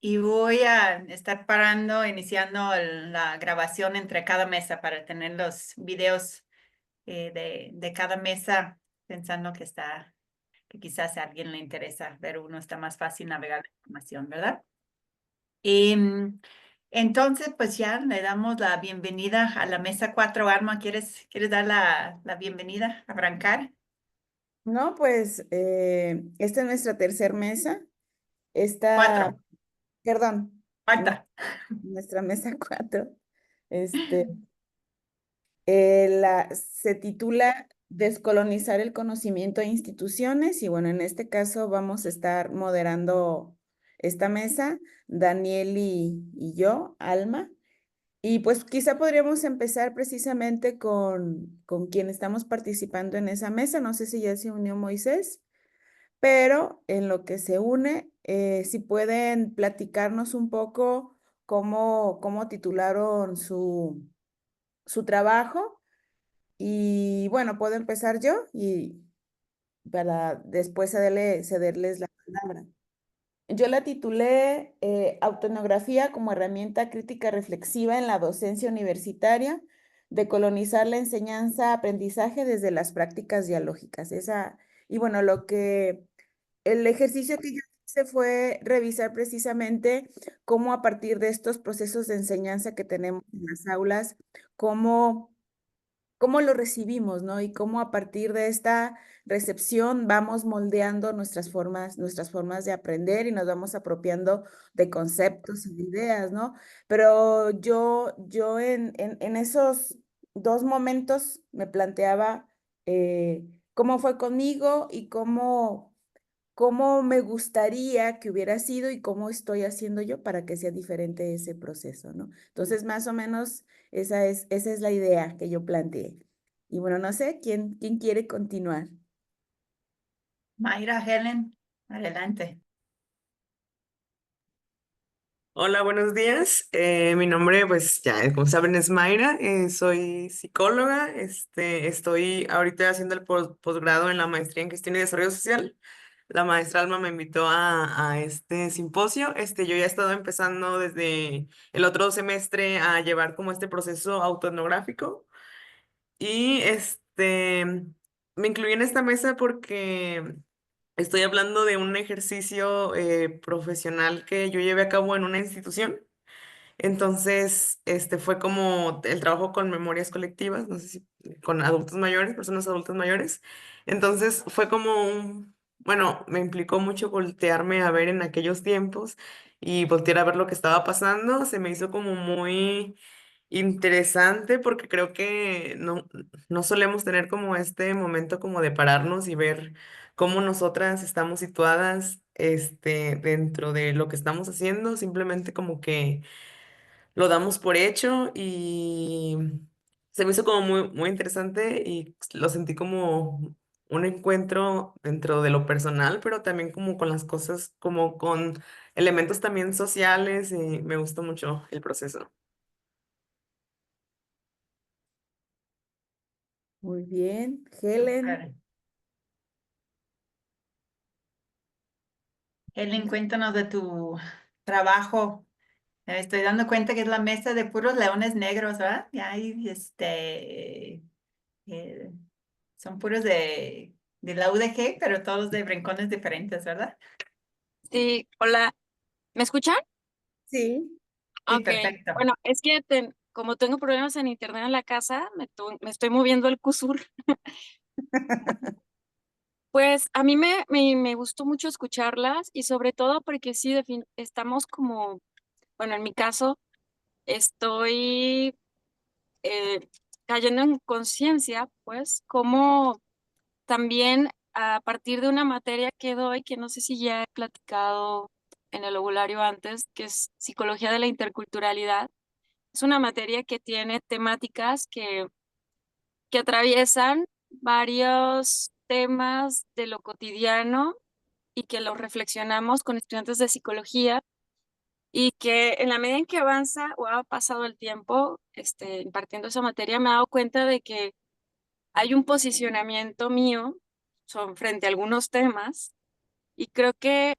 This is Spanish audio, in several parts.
y voy a estar parando, iniciando la grabación entre cada mesa para tener los videos de cada mesa, pensando que quizás a alguien le interesa ver uno, está más fácil navegar la información, ¿verdad? Y entonces, pues ya le damos la bienvenida a la mesa 4. Alma, ¿quieres dar la bienvenida? Arrancar. No, pues esta es nuestra tercer mesa. Esta, 4. perdón, nue- Cuarta. nuestra mesa cuatro. Este, se titula Descolonizar el conocimiento e instituciones y bueno, en este caso vamos a estar moderando esta mesa, Daniel y yo, Alma. Y pues quizá podríamos empezar precisamente con quien estamos participando en esa mesa. No sé si ya se unió Moisés. Pero en lo que se une, si pueden platicarnos un poco cómo titularon su trabajo. Y bueno, puedo empezar yo y para después cederles la palabra. Yo la titulé Autoetnografía como herramienta crítica reflexiva en la docencia universitaria, de colonizar la enseñanza-aprendizaje desde las prácticas dialógicas. Y bueno, el ejercicio que yo hice fue revisar precisamente cómo a partir de estos procesos de enseñanza que tenemos en las aulas, cómo cómo lo recibimos, ¿no? Y cómo a partir de esta recepción vamos moldeando nuestras formas de aprender y nos vamos apropiando de conceptos y de ideas, ¿no? Pero yo en esos dos momentos me planteaba cómo fue conmigo y cómo me gustaría que hubiera sido y cómo estoy haciendo yo para que sea diferente ese proceso, ¿no? Entonces, más o menos esa es la idea que yo planteé. Y bueno, no sé, ¿quién quiere continuar? Mayra, Helen, adelante. Hola, buenos días. Mi nombre, pues ya, como saben, es Mayra. Soy psicóloga. Estoy ahorita haciendo el posgrado en la maestría en gestión y desarrollo social. La maestra Alma me invitó a este simposio. Yo ya he estado empezando desde el otro semestre a llevar como este proceso autoetnográfico. Y me incluí en esta mesa porque estoy hablando de un ejercicio profesional que yo llevé a cabo en una institución. Entonces, fue como el trabajo con memorias colectivas, no sé si con adultos mayores, personas adultas mayores. Entonces, fue como bueno, me implicó mucho voltearme a ver en aquellos tiempos y voltear a ver lo que estaba pasando. Se me hizo como muy interesante porque creo que no solemos tener como este momento como de pararnos y ver cómo nosotras estamos situadas, dentro de lo que estamos haciendo, simplemente como que lo damos por hecho y se me hizo como muy interesante y lo sentí como un encuentro dentro de lo personal, pero también como con las cosas, como con elementos también sociales y me gustó mucho el proceso. Muy bien, Helen. Súper. Helen, cuéntanos de tu trabajo. Me estoy dando cuenta que es la mesa de puros leones negros, ¿verdad? Y hay, eh, son puros de la UDG, pero todos de rincones diferentes, ¿verdad? Sí, hola, ¿me escuchan? Sí, Sí, Ok, perfecto. bueno, es que como tengo problemas en internet en la casa, me estoy moviendo el cusur. Pues a mí me gustó mucho escucharlas y sobre todo porque sí, estamos como, bueno, en mi caso, estoy eh, cayendo en conciencia, pues, como también a partir de una materia que doy, que no sé si ya he platicado en el ovulario antes, que es psicología de la interculturalidad. Es una materia que tiene temáticas que atraviesan varios temas de lo cotidiano y que los reflexionamos con estudiantes de psicología y que en la medida en que avanza o ha pasado el tiempo impartiendo esa materia, me he dado cuenta de que hay un posicionamiento mío frente a algunos temas y creo que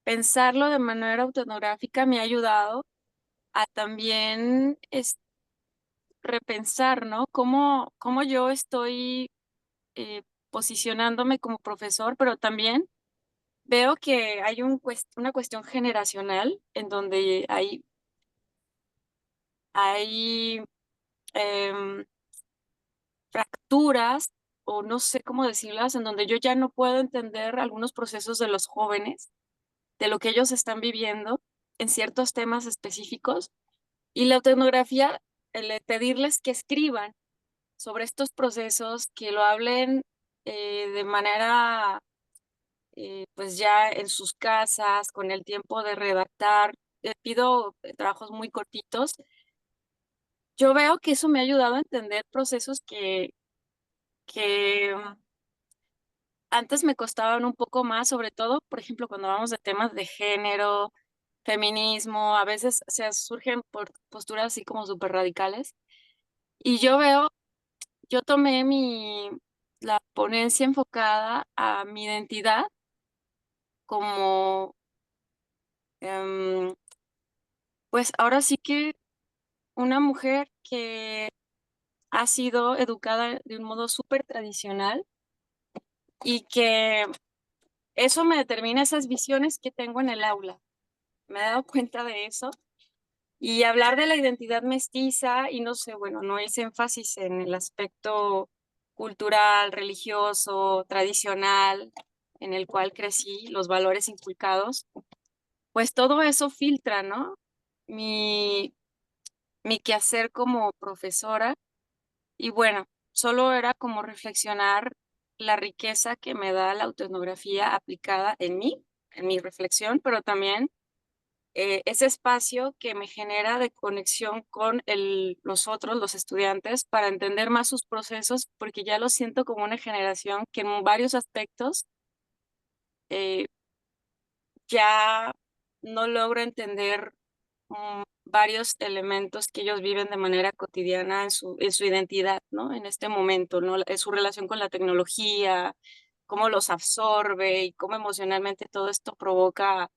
pensarlo de manera autoetnográfica me ha ayudado a también repensar, ¿no? Cómo yo estoy posicionándome como profesor, pero también veo que hay una cuestión generacional en donde hay em, fracturas, o no sé cómo decirlas, en donde yo ya no puedo entender algunos procesos de los jóvenes, de lo que ellos están viviendo en ciertos temas específicos. Y la etnografía, el pedirles que escriban sobre estos procesos, que lo hablen de manera, pues ya en sus casas, con el tiempo de redactar. Pido trabajos muy cortitos. Yo veo que eso me ha ayudado a entender procesos que antes me costaban un poco más, sobre todo, por ejemplo, cuando hablamos de temas de género, feminismo, a veces surgen por posturas así como súper radicales. Y yo tomé la ponencia enfocada a mi identidad como, em, pues ahora sí que una mujer que ha sido educada de un modo súper tradicional y que eso me determina esas visiones que tengo en el aula. Me he dado cuenta de eso. Y hablar de la identidad mestiza, y no sé, bueno, no hice énfasis en el aspecto cultural, religioso, tradicional, en el cual crecí, los valores inculcados, pues todo eso filtra, ¿no? Mi, mi quehacer como profesora. Y bueno, solo era como reflexionar la riqueza que me da la autoetnografía aplicada en mi reflexión, pero también ese espacio que me genera de conexión con los otros, los estudiantes, para entender más sus procesos, porque ya lo siento como una generación que en varios aspectos eh, ya no logro entender varios elementos que ellos viven de manera cotidiana en su identidad, ¿no? En este momento, ¿no? En su relación con la tecnología, cómo los absorbe y cómo emocionalmente todo esto provoca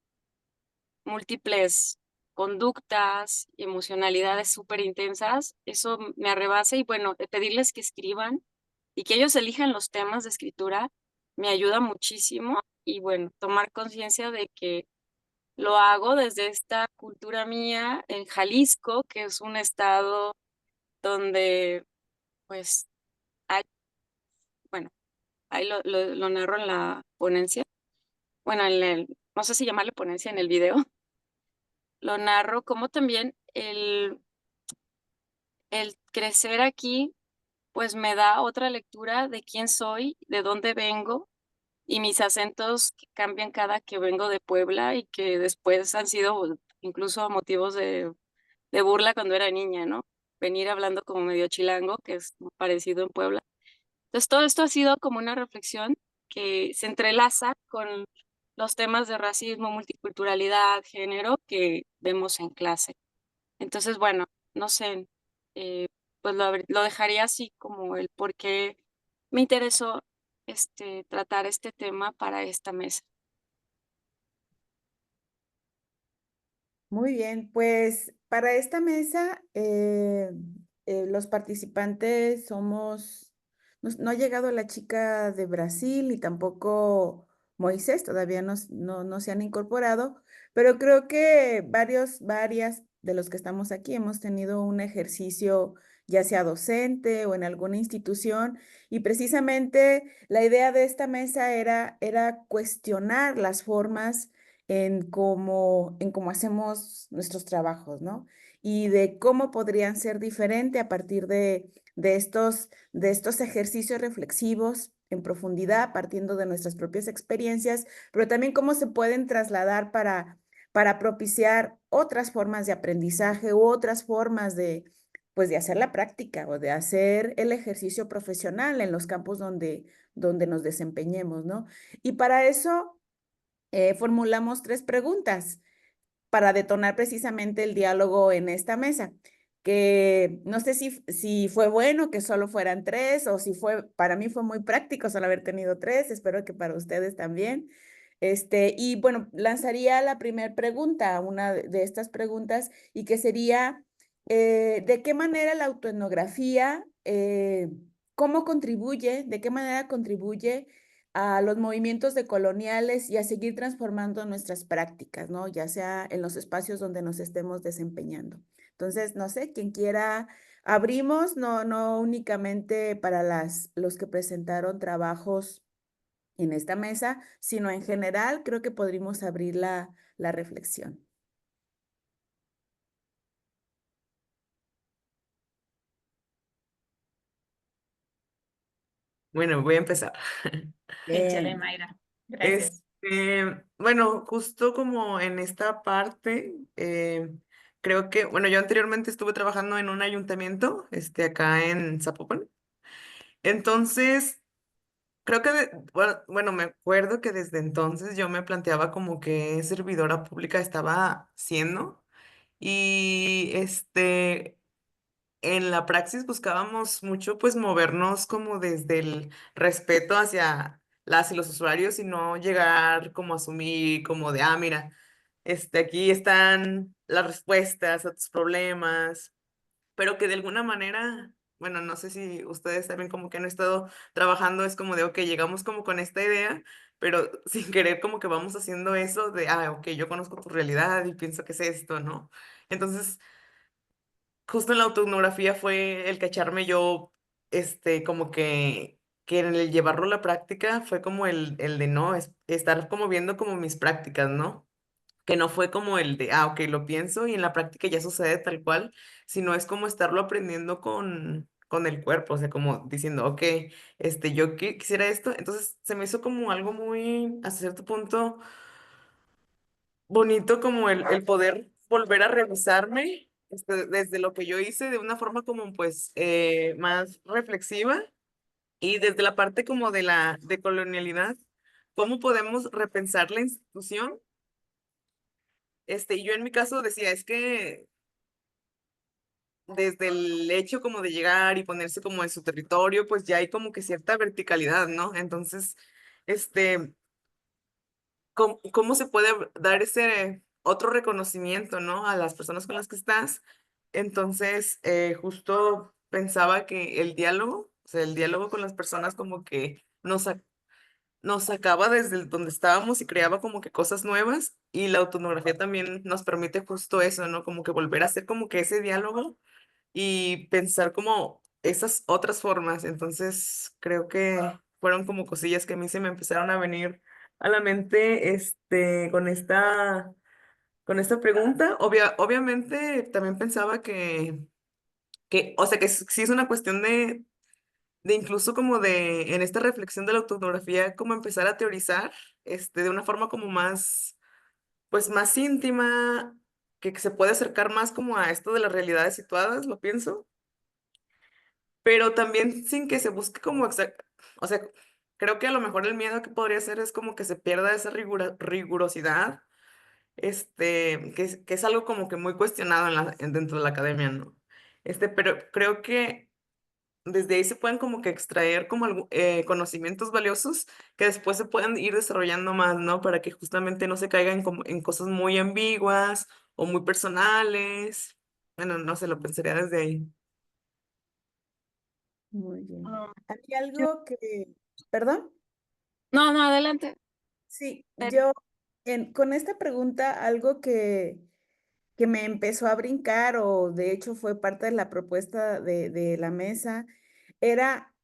múltiples conductas y emocionalidades súper intensas. Eso me arrebasa y bueno, de pedirles que escriban y que ellos elijan los temas de escritura me ayuda muchísimo y bueno, tomar conciencia de que lo hago desde esta cultura mía en Jalisco, que es un estado donde, pues, hay, bueno, ahí lo narro en la ponencia, bueno, no sé si llamarle ponencia en el video, lo narro como también el crecer aquí, pues me da otra lectura de quién soy, de dónde vengo, y mis acentos que cambian cada que vengo de Puebla y que después han sido incluso motivos de burla cuando era niña, ¿no? Venir hablando como medio chilango, que es parecido en Puebla. Entonces, todo esto ha sido como una reflexión que se entrelaza con los temas de racismo, multiculturalidad, género que vemos en clase. Entonces, bueno, no sé, pues lo dejaría así como el por qué me interesó tratar este tema para esta mesa. Muy bien, pues para esta mesa los participantes no ha llegado la chica de Brasil y tampoco Moisés, todavía no se han incorporado, pero creo que varias de los que estamos aquí hemos tenido un ejercicio ya sea docente o en alguna institución y precisamente la idea de esta mesa era cuestionar las formas en cómo hacemos nuestros trabajos, ¿no? Y de cómo podrían ser diferentes a partir de estos ejercicios reflexivos en profundidad, partiendo de nuestras propias experiencias, pero también cómo se pueden trasladar para propiciar otras formas de aprendizaje u otras formas pues, de hacer la práctica o de hacer el ejercicio profesional en los campos donde nos desempeñemos, ¿no? Y para eso formulamos 3 preguntas para detonar precisamente el diálogo en esta mesa, que no sé si fue bueno que solo fueran 3 o si para mí fue muy práctico solo haber tenido 3, espero que para ustedes también. Y bueno, lanzaría la primera pregunta, una de estas preguntas, y que sería, ¿de qué manera la autoetnografía, cómo contribuye, de qué manera contribuye a los movimientos decoloniales y a seguir transformando nuestras prácticas, ¿no? Ya sea en los espacios donde nos estemos desempeñando. Entonces, no sé, quien quiera, abrimos, no únicamente para los que presentaron trabajos en esta mesa, sino en general, creo que podríamos abrir la reflexión. Bueno, voy a empezar. Échale, Bien. Mayra. Gracias. Bueno, justo como en esta parte, creo que, bueno, yo anteriormente estuve trabajando en un ayuntamiento, acá en Zapopan. Entonces, creo que, bueno, me acuerdo que desde entonces yo me planteaba como que servidora pública estaba siendo y en la praxis buscábamos mucho pues movernos como desde el respeto hacia las y los usuarios y no llegar como a asumir como de, ah, mira, aquí están las respuestas a tus problemas, pero que de alguna manera, bueno, no sé si ustedes también como que han estado trabajando, es como de, ok, llegamos como con esta idea, pero sin querer como que vamos haciendo eso de, ah, ok, yo conozco tu realidad y pienso que es esto, ¿no? Entonces, justo en la autoetnografía fue el cacharme yo, como que en el llevarlo a la práctica fue como el de no, estar como viendo como mis prácticas, ¿no? Que no fue como el de, ah, ok, lo pienso y en la práctica ya sucede tal cual, sino es como estarlo aprendiendo con el cuerpo, o sea, como diciendo, ok, yo quisiera esto, entonces se me hizo como algo muy, hasta cierto punto, bonito como el poder volver a revisarme desde lo que yo hice de una forma como pues más reflexiva y desde la parte como de la de colonialidad, cómo podemos repensar la institución. Y yo en mi caso decía, es que desde el hecho como de llegar y ponerse como en su territorio, pues ya hay como que cierta verticalidad, ¿no? Entonces, este, cómo se puede dar ese otro reconocimiento, ¿no? A las personas con las que estás. Entonces, justo pensaba que el diálogo, o sea, el diálogo con las personas como que nos sacaba desde donde estábamos y creaba como que cosas nuevas y la autonografía también nos permite justo eso, ¿no? Como que volver a hacer como que ese diálogo y pensar como esas otras formas. Entonces, creo que fueron como cosillas que a mí se me empezaron a venir a la mente, con esta pregunta. Obviamente, también pensaba o sea, que sí es una cuestión de incluso como en esta reflexión de la autoetnografía, como empezar a teorizar, de una forma como más, pues más íntima, que se puede acercar más como a esto de las realidades situadas, lo pienso, pero también sin que se busque como, o sea, creo que a lo mejor el miedo que podría ser es como que se pierda esa rigurosidad, que es algo como que muy cuestionado dentro de la academia, ¿no? Pero creo que desde ahí se pueden como que extraer como conocimientos valiosos que después se puedan ir desarrollando más, ¿no? Para que justamente no se caigan como en cosas muy ambiguas o muy personales. Bueno, no sé, lo pensaría desde ahí. Muy bien. Um, Hay yo- algo que, perdón, no, no, adelante. sí, Eh, yo con esta pregunta, algo que me empezó a brincar o de hecho fue parte de la propuesta de la mesa, era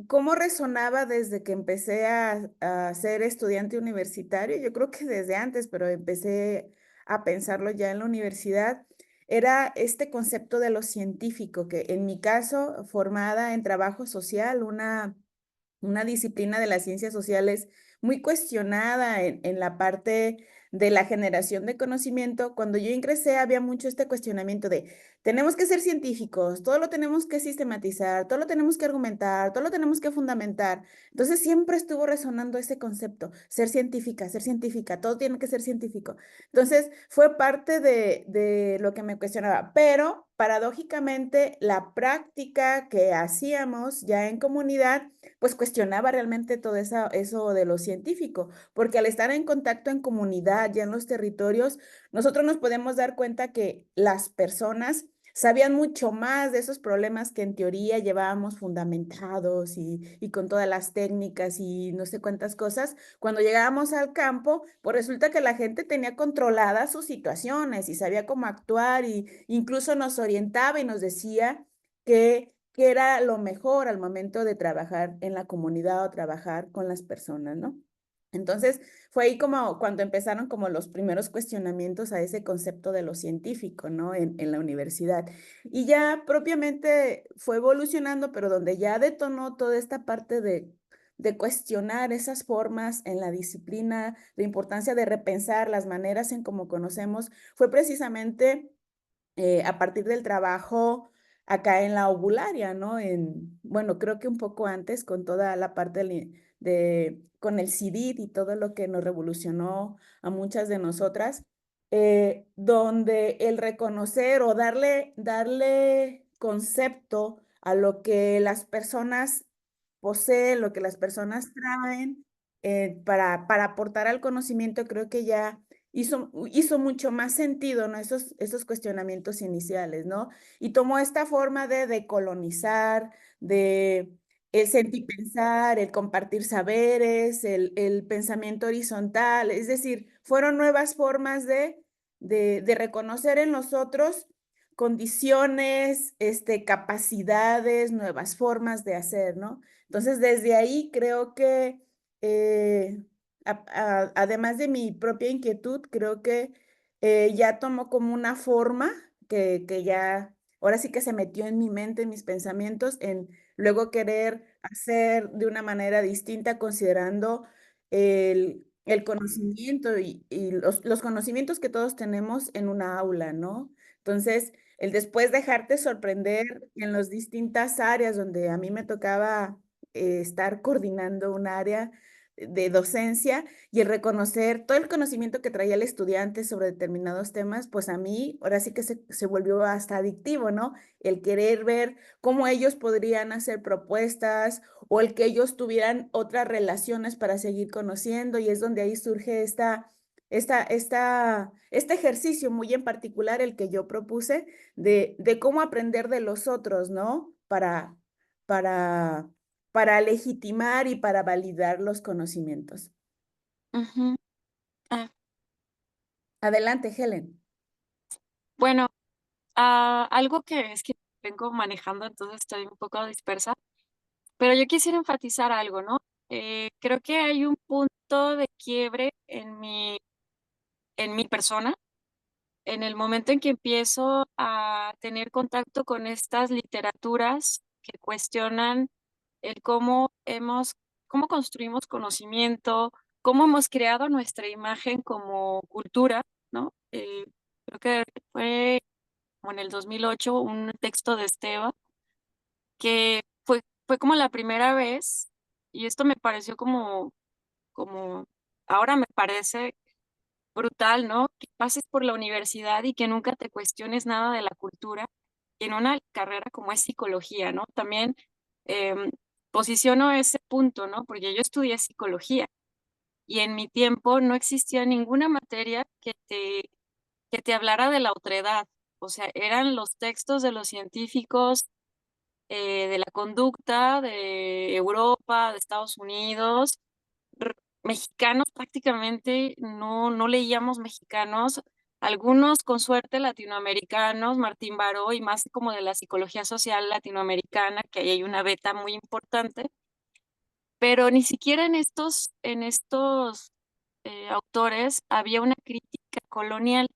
cómo resonaba desde que empecé a ser estudiante universitario. Yo creo que desde antes, pero empecé a pensarlo ya en la universidad. Era este concepto de lo científico, que en mi caso, formada en trabajo social, una disciplina de las ciencias sociales muy cuestionada en la parte de la generación de conocimiento, cuando yo ingresé había mucho este cuestionamiento de tenemos que ser científicos, todo lo tenemos que sistematizar, todo lo tenemos que argumentar, todo lo tenemos que fundamentar. Entonces siempre estuvo resonando ese concepto, ser científica, todo tiene que ser científico. Entonces fue parte de lo que me cuestionaba, pero paradójicamente la práctica que hacíamos ya en comunidad, pues cuestionaba realmente todo eso de lo científico, porque al estar en contacto en comunidad, ya en los territorios, nosotros nos podemos dar cuenta que las personas sabían mucho más de esos problemas que en teoría llevábamos fundamentados y con todas las técnicas y no sé cuántas cosas. Cuando llegábamos al campo, pues resulta que la gente tenía controladas sus situaciones y sabía cómo actuar y incluso nos orientaba y nos decía que era lo mejor al momento de trabajar en la comunidad o trabajar con las personas, ¿no? Entonces, fue ahí como cuando empezaron como los primeros cuestionamientos a ese concepto de lo científico, ¿no? En la universidad. Y ya propiamente fue evolucionando, pero donde ya detonó toda esta parte de cuestionar esas formas en la disciplina, la importancia de repensar las maneras en cómo conocemos, fue precisamente a partir del trabajo acá en la ovularia, ¿no? Bueno, creo que un poco antes con toda la parte con el CIDID y todo lo que nos revolucionó a muchas de nosotras, donde el reconocer o darle concepto a lo que las personas poseen, lo que las personas traen, para aportar al conocimiento, creo que ya hizo mucho más sentido, ¿no? Esos cuestionamientos iniciales, ¿no? Y tomó esta forma de decolonizar, de el sentir pensar, el compartir saberes, el pensamiento horizontal, es decir, fueron nuevas formas de reconocer en los otros condiciones, capacidades, nuevas formas de hacer, ¿no? Entonces, desde ahí creo que eh, además de mi propia inquietud, creo que ya tomó como una forma que ya, ahora sí que se metió en mi mente, en mis pensamientos, en luego querer hacer de una manera distinta, considerando el conocimiento y los conocimientos que todos tenemos en una aula, ¿no? Entonces, el después dejarte sorprender en las distintas áreas donde a mí me tocaba estar coordinando un área de docencia y el reconocer todo el conocimiento que traía el estudiante sobre determinados temas, pues a mí ahora sí que se volvió hasta adictivo, ¿no? El querer ver cómo ellos podrían hacer propuestas o el que ellos tuvieran otras relaciones para seguir conociendo y es donde ahí surge este ejercicio muy en particular, el que yo propuse, de cómo aprender de los otros, ¿no? Para, para legitimar y para validar los conocimientos. Ujú. Ah, Adelante, Helen. bueno, algo que es que vengo manejando, entonces estoy un poco dispersa, pero yo quisiera enfatizar algo, ¿no? Creo que hay un punto de quiebre en mi persona, en el momento en que empiezo a tener contacto con estas literaturas que cuestionan el cómo construimos conocimiento, cómo hemos creado nuestra imagen como cultura, ¿no? Creo que fue como en el 2008 un texto de Esteba que fue como la primera vez, y esto me pareció como, ahora me parece brutal, ¿no? Que pases por la universidad y que nunca te cuestiones nada de la cultura, y en una carrera como es psicología, ¿no? También em, posiciono ese punto, ¿no? Porque yo estudié psicología y en mi tiempo no existía ninguna materia que te hablara de la otredad. O sea, eran los textos de los científicos de la conducta de Europa, de Estados Unidos, r- mexicanos prácticamente no leíamos mexicanos, algunos con suerte latinoamericanos, Martín Baró y más como de la psicología social latinoamericana, que ahí hay una beta muy importante, pero ni siquiera en estos autores había una crítica colonial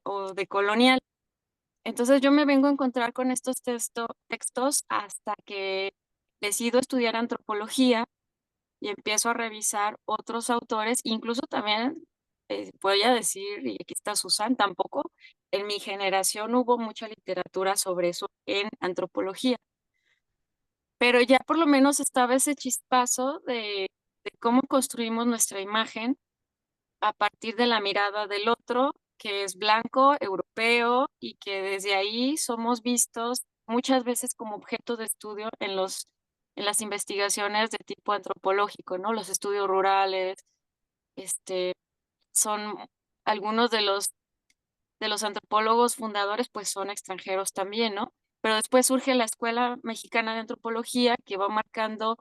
o de colonial. Entonces yo me vengo a encontrar con estos textos hasta que decido estudiar antropología y empiezo a revisar otros autores, incluso también voy a decir, y aquí está Susan, tampoco en mi generación hubo mucha literatura sobre eso en antropología, pero ya por lo menos estaba ese chispazo de cómo construimos nuestra imagen a partir de la mirada del otro, que es blanco, europeo, y que desde ahí somos vistos muchas veces como objeto de estudio en las investigaciones de tipo antropológico, ¿no? Los estudios rurales, este, son algunos de los antropólogos fundadores, pues son extranjeros también, ¿no? Pero después surge la Escuela Mexicana de Antropología que va marcando,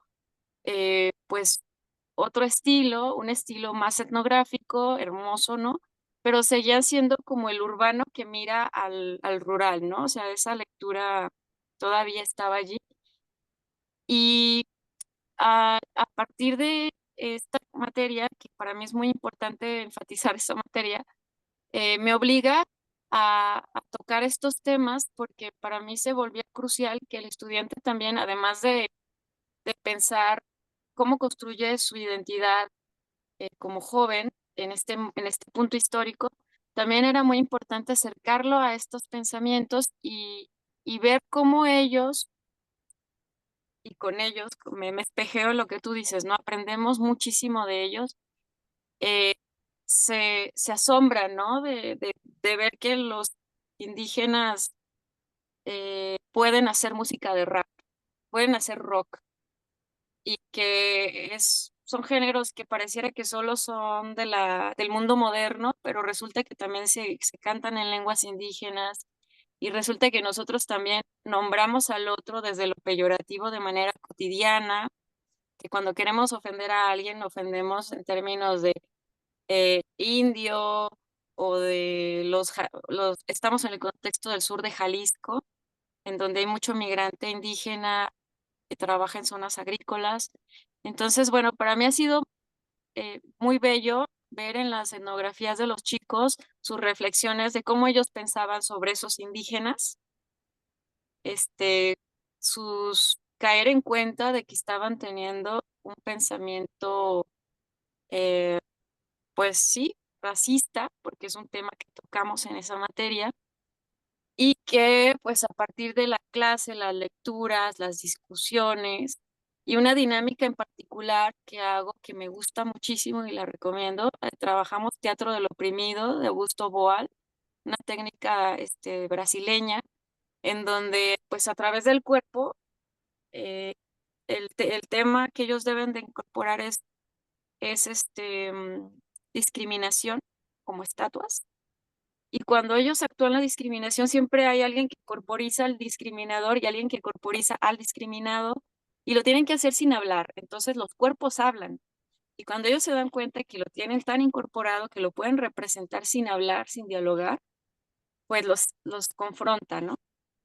pues, otro estilo, un estilo más etnográfico, hermoso, ¿no? Pero seguían siendo como el urbano que mira al rural, ¿no? O sea, esa lectura todavía estaba allí. Y a partir de esta materia, que para mí es muy importante enfatizar esta materia, me obliga a tocar estos temas porque para mí se volvía crucial que el estudiante también, además de pensar cómo construye su identidad como joven en este punto histórico, también era muy importante acercarlo a estos pensamientos y ver cómo ellos, y con ellos me espejeo en lo que tú dices, ¿no? Aprendemos muchísimo de ellos. eh, se asombran, ¿no? De ver que los indígenas pueden hacer música de rap, pueden hacer rock y que son géneros que pareciera que solo son del mundo moderno, pero resulta que también se cantan en lenguas indígenas y resulta que nosotros también nombramos al otro desde lo peyorativo de manera cotidiana, que cuando queremos ofender a alguien ofendemos en términos de indio o de estamos en el contexto del sur de Jalisco, en donde hay mucho migrante indígena que trabaja en zonas agrícolas. Entonces, bueno, para mí ha sido muy bello ver en las etnografías de los chicos sus reflexiones de cómo ellos pensaban sobre esos indígenas, este, caer en cuenta de que estaban teniendo un pensamiento, eh, pues sí, racista, porque es un tema que tocamos en esa materia, y que pues a partir de la clase, las lecturas, las discusiones y una dinámica en particular que hago que me gusta muchísimo y la recomiendo, trabajamos Teatro del Oprimido de Augusto Boal, una técnica brasileña en donde pues a través del cuerpo eh, el tema que ellos deben de incorporar es discriminación como estatuas. Y cuando ellos actúan la discriminación, siempre hay alguien que corporiza al discriminador y alguien que corporiza al discriminado, y lo tienen que hacer sin hablar. Entonces los cuerpos hablan. Y cuando ellos se dan cuenta que lo tienen tan incorporado que lo pueden representar sin hablar, sin dialogar, pues los confrontan, ¿no?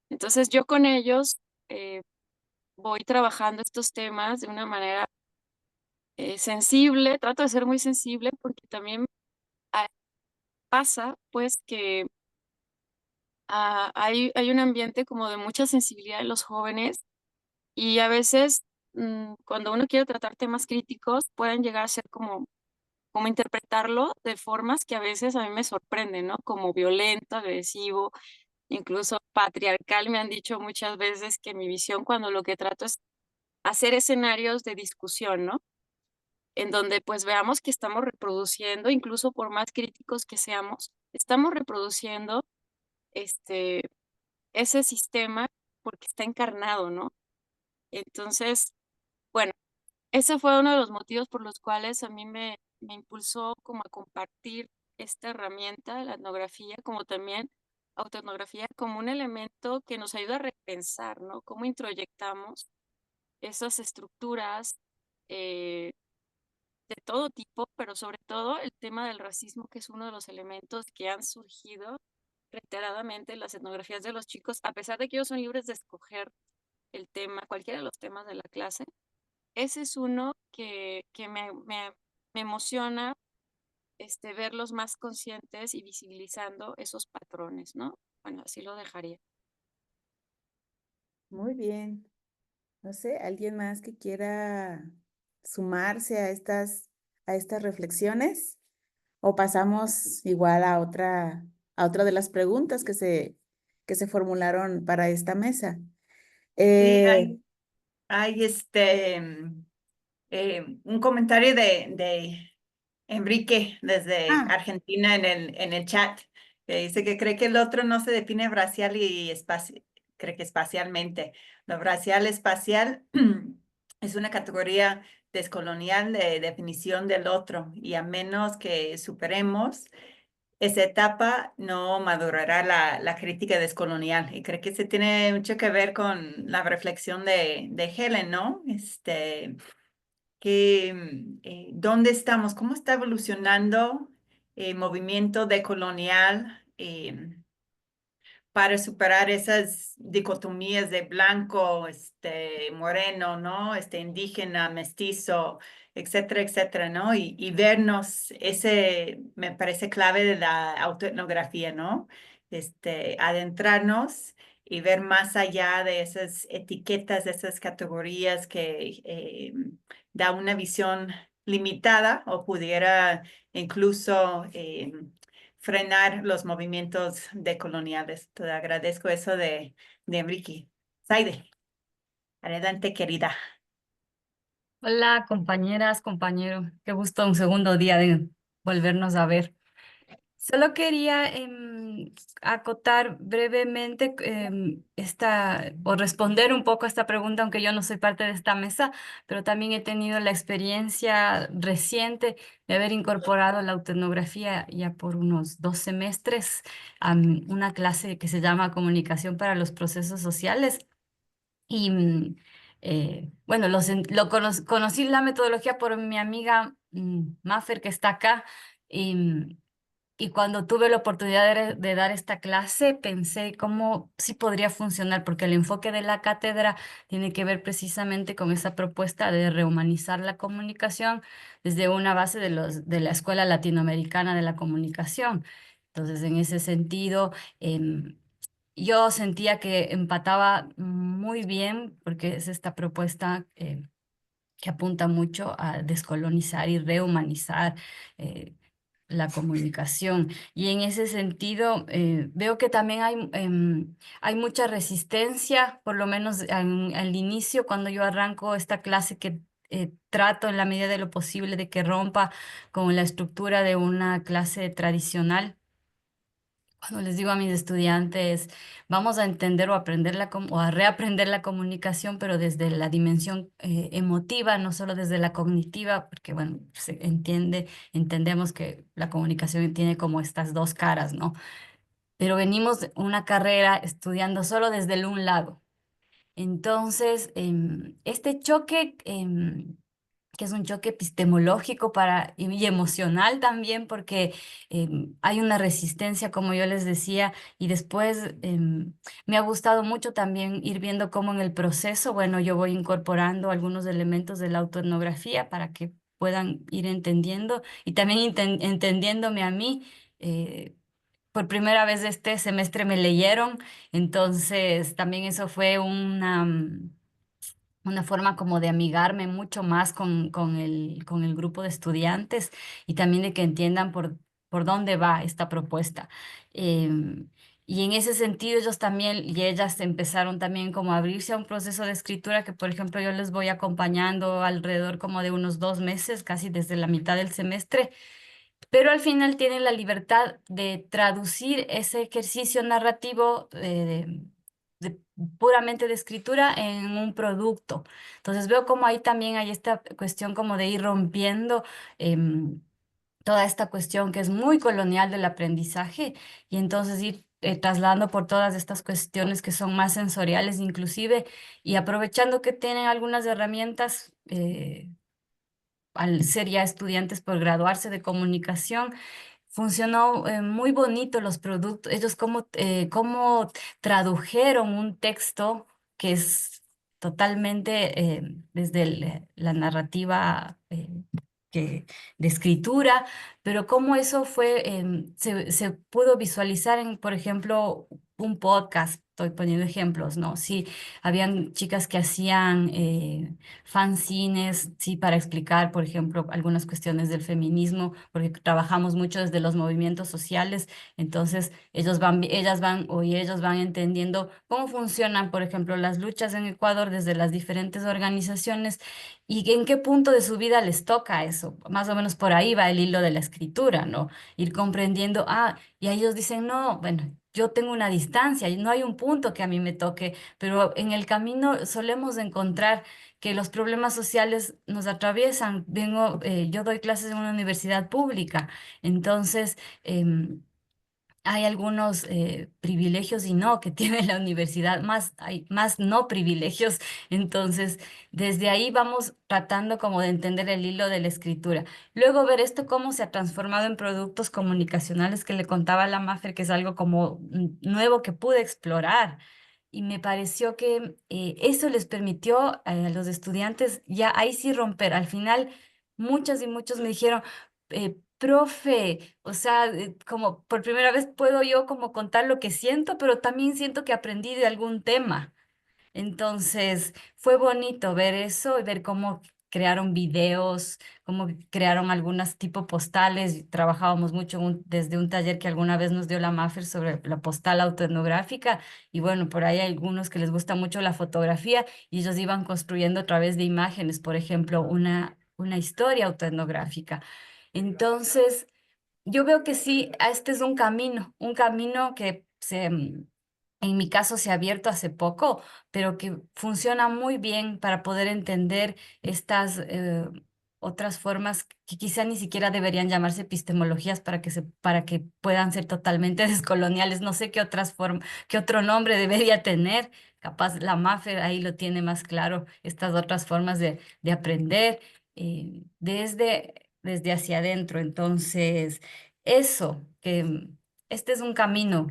Entonces yo con ellos voy trabajando estos temas de una manera sensible, trato de ser muy sensible porque también ah, pasa pues que hay un ambiente como de mucha sensibilidad en los jóvenes y a veces cuando uno quiere tratar temas críticos pueden llegar a ser como interpretarlo de formas que a veces a mí me sorprenden, ¿no? Como violento, agresivo, incluso patriarcal. Me han dicho muchas veces que mi visión cuando lo que trato es hacer escenarios de discusión, ¿no? En donde pues veamos que estamos reproduciendo, incluso por más críticos que seamos, estamos reproduciendo este ese sistema porque está encarnado, ¿no? Entonces, bueno, ese fue uno de los motivos por los cuales a mí me impulsó como a compartir esta herramienta, la etnografía, como también autoetnografía, como un elemento que nos ayuda a repensar, ¿no? Cómo introyectamos esas estructuras eh, de todo tipo, pero sobre todo el tema del racismo, que es uno de los elementos que han surgido reiteradamente en las etnografías de los chicos, a pesar de que ellos son libres de escoger el tema, cualquiera de los temas de la clase, ese es uno que me emociona verlos más conscientes y visibilizando esos patrones, ¿no? Bueno, así lo dejaría. Muy bien. No sé, ¿alguien más que quiera sumarse a estas reflexiones? o pasamos igual a otra de las preguntas que se formularon para esta mesa. Sí, Eh, hay un comentario de Enrique desde ah, Argentina en el chat, que dice que cree que el otro no se define racial y cree que espacialmente. Lo racial espacial es una categoría descolonial de definición del otro y a menos que superemos esa etapa no madurará la crítica descolonial. Y creo que se tiene mucho que ver con la reflexión de Helen, ¿no? ¿Dónde estamos? ¿Cómo está evolucionando el movimiento decolonial? Para superar esas dicotomías de blanco, moreno, ¿no? Indígena, mestizo, etcétera, etcétera, ¿no? Y vernos, ese me parece clave de la autoetnografía, ¿no? Adentrarnos y ver más allá de esas etiquetas, de esas categorías que da una visión limitada o pudiera incluso frenar los movimientos decoloniales. Te agradezco eso de Enrique. Zaide, adelante, querida. Hola, compañeras, compañero. Qué gusto un segundo día de volvernos a ver. Solo quería acotar brevemente o responder un poco a esta pregunta, aunque yo no soy parte de esta mesa, pero también he tenido la experiencia reciente de haber incorporado la autoetnografía ya por unos 2 semestres a una clase que se llama Comunicación para los Procesos Sociales. Y bueno, conocí la metodología por mi amiga Maffer, que está acá. Y cuando tuve la oportunidad de dar esta clase, pensé cómo sí podría funcionar, porque el enfoque de la cátedra tiene que ver precisamente con esa propuesta de rehumanizar la comunicación desde una base de la Escuela Latinoamericana de la Comunicación. Entonces, en ese sentido, yo sentía que empataba muy bien porque es esta propuesta que apunta mucho a descolonizar y rehumanizar la comunicación. Y en ese sentido, veo que también hay mucha resistencia, por lo menos al inicio, cuando yo arranco esta clase que trato en la medida de lo posible de que rompa con la estructura de una clase tradicional. Cuando les digo a mis estudiantes, vamos a entender o aprender o a reaprender la comunicación, pero desde la dimensión emotiva, no solo desde la cognitiva, porque bueno, entendemos que la comunicación tiene como estas dos caras, ¿no? Pero venimos de una carrera estudiando solo desde el un lado. Entonces, este choque que es un choque epistemológico y emocional también, porque hay una resistencia, como yo les decía, y después me ha gustado mucho también ir viendo cómo en el proceso, bueno, yo voy incorporando algunos elementos de la autoetnografía para que puedan ir entendiendo y también entendiéndome a mí. Por primera vez este semestre me leyeron, entonces también eso fue una forma como de amigarme mucho más con el grupo de estudiantes y también de que entiendan por dónde va esta propuesta. Em, y en ese sentido ellos también y ellas empezaron también como a abrirse a un proceso de escritura que, por ejemplo, yo les voy acompañando alrededor como de unos 2 meses, casi desde la mitad del semestre, pero al final tienen la libertad de traducir ese ejercicio narrativo de puramente de escritura en un producto. Entonces veo como ahí también hay esta cuestión como de ir rompiendo toda esta cuestión que es muy colonial del aprendizaje y entonces ir trasladando por todas estas cuestiones que son más sensoriales inclusive y aprovechando que tienen algunas herramientas. Al ser ya estudiantes por graduarse de comunicación, funcionó muy bonito los productos, ellos cómo tradujeron un texto que es totalmente desde la narrativa de escritura, pero cómo eso se pudo visualizar en, por ejemplo, un podcast, estoy poniendo ejemplos, ¿no? Sí, habían chicas que hacían fanzines, sí, para explicar, por ejemplo, algunas cuestiones del feminismo, porque trabajamos mucho desde los movimientos sociales, entonces ellas van o y ellos van entendiendo cómo funcionan, por ejemplo, las luchas en Ecuador desde las diferentes organizaciones y en qué punto de su vida les toca eso. Más o menos por ahí va el hilo de la escritura, ¿no? Ir comprendiendo, y ellos dicen, no, bueno, yo tengo una distancia y no hay un punto que a mí me toque, pero en el camino solemos encontrar que los problemas sociales nos atraviesan. Yo doy clases en una universidad pública, entonces hay algunos privilegios y no que tiene la universidad, hay más no privilegios. Entonces, desde ahí vamos tratando como de entender el hilo de la escritura. Luego ver esto cómo se ha transformado en productos comunicacionales que le contaba a la Mafer, que es algo como nuevo que pude explorar. Y me pareció que eso les permitió a los estudiantes ya ahí sí romper. Al final, muchas y muchos me dijeron, profe, o sea, como por primera vez puedo yo como contar lo que siento, pero también siento que aprendí de algún tema. Entonces, fue bonito ver eso y ver cómo crearon videos, cómo crearon algunas tipo postales. Y trabajábamos mucho desde un taller que alguna vez nos dio la Mafer sobre la postal autoetnográfica. Y bueno, por ahí hay algunos que les gusta mucho la fotografía y ellos iban construyendo a través de imágenes, por ejemplo, una historia autoetnográfica. Entonces, yo veo que sí, este es un camino que en mi caso se ha abierto hace poco, pero que funciona muy bien para poder entender estas otras formas que quizá ni siquiera deberían llamarse epistemologías para que puedan ser totalmente descoloniales. No sé qué otras formas, qué otro nombre debería tener. Capaz la MAFE ahí lo tiene más claro, estas otras formas de aprender desde hacia adentro. Entonces, eso, que este es un camino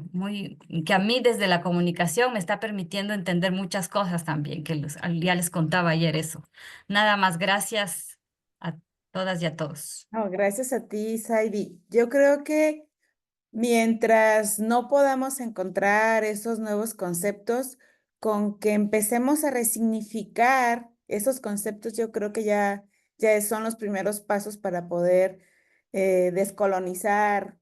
que a mí desde la comunicación me está permitiendo entender muchas cosas también, ya les contaba ayer eso. Nada más, gracias a todas y a todos. No, gracias a ti, Saidi. Yo creo que mientras no podamos encontrar esos nuevos conceptos, con que empecemos a resignificar esos conceptos, yo creo que ya son los primeros pasos para poder descolonizar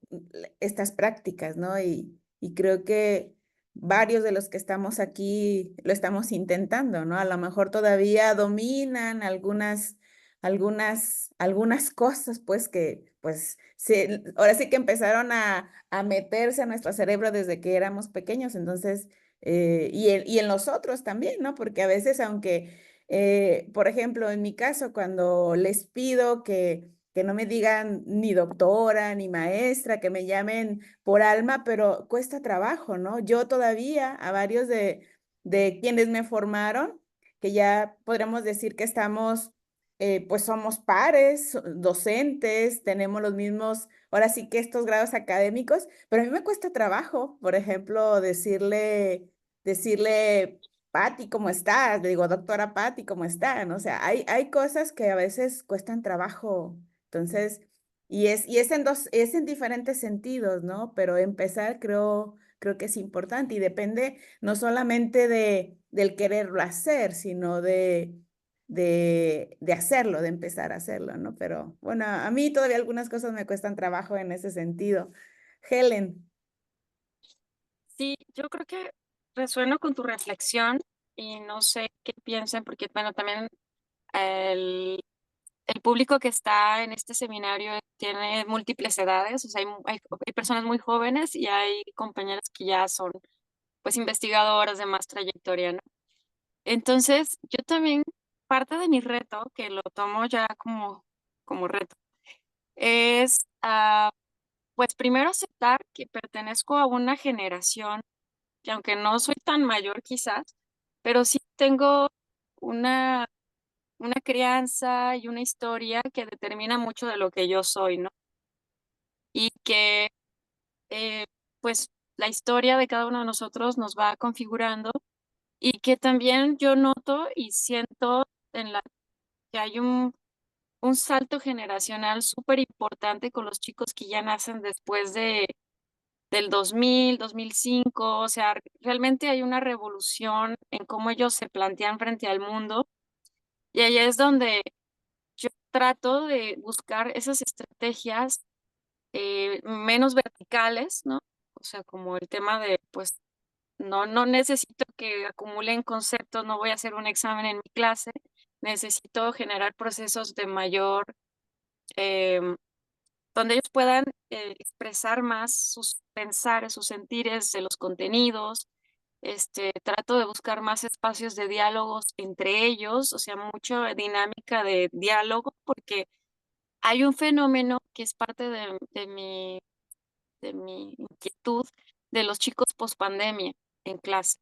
estas prácticas, ¿no? Y creo que varios de los que estamos aquí lo estamos intentando, ¿no? A lo mejor todavía dominan algunas cosas, pues que, pues, ahora sí que empezaron a meterse a nuestro cerebro desde que éramos pequeños, entonces, y en los otros también, ¿no? Porque a veces, aunque, por ejemplo, en mi caso, cuando les pido que no me digan ni doctora, ni maestra, que me llamen por Alma, pero cuesta trabajo, ¿no? Yo todavía, a varios de quienes me formaron, que ya podríamos decir que estamos pues somos pares, docentes, tenemos los mismos, ahora sí que estos grados académicos, pero a mí me cuesta trabajo, por ejemplo, decirle, Patti, ¿cómo estás? Le digo, doctora Patti, ¿cómo está? ¿No? O sea, hay cosas que a veces cuestan trabajo, entonces, es en diferentes sentidos, ¿no? Pero empezar creo que es importante y depende no solamente del quererlo hacer, sino de hacerlo, de empezar a hacerlo, ¿no? Pero bueno, a mí todavía algunas cosas me cuestan trabajo en ese sentido. Helen, Sí, yo creo que resueno con tu reflexión y no sé qué piensen, porque bueno, también el, el público que está en este seminario tiene múltiples edades, o sea, hay personas muy jóvenes y hay compañeras que ya son pues investigadoras de más trayectoria, ¿no? Entonces, yo también, parte de mi reto, que lo tomo ya como reto, es pues primero aceptar que pertenezco a una generación que aunque no soy tan mayor quizás, pero sí tengo una, una crianza y una historia que determina mucho de lo que yo soy, ¿no? Y que eh, pues la historia de cada uno de nosotros nos va configurando y que también yo noto y siento que hay un salto generacional súper importante con los chicos que ya nacen después del 2000, 2005, o sea, realmente hay una revolución en cómo ellos se plantean frente al mundo y ahí es donde yo trato de buscar esas estrategias menos verticales, ¿no? O sea, como el tema de, pues, no necesito que acumulen conceptos, no voy a hacer un examen en mi clase, necesito generar procesos de mayor, em, donde ellos puedan expresar más sus pensares, sus sentires de los contenidos. Trato de buscar más espacios de diálogos entre ellos, o sea, mucha dinámica de diálogo, porque hay un fenómeno que es parte de mi inquietud de los chicos pospandemia en clase.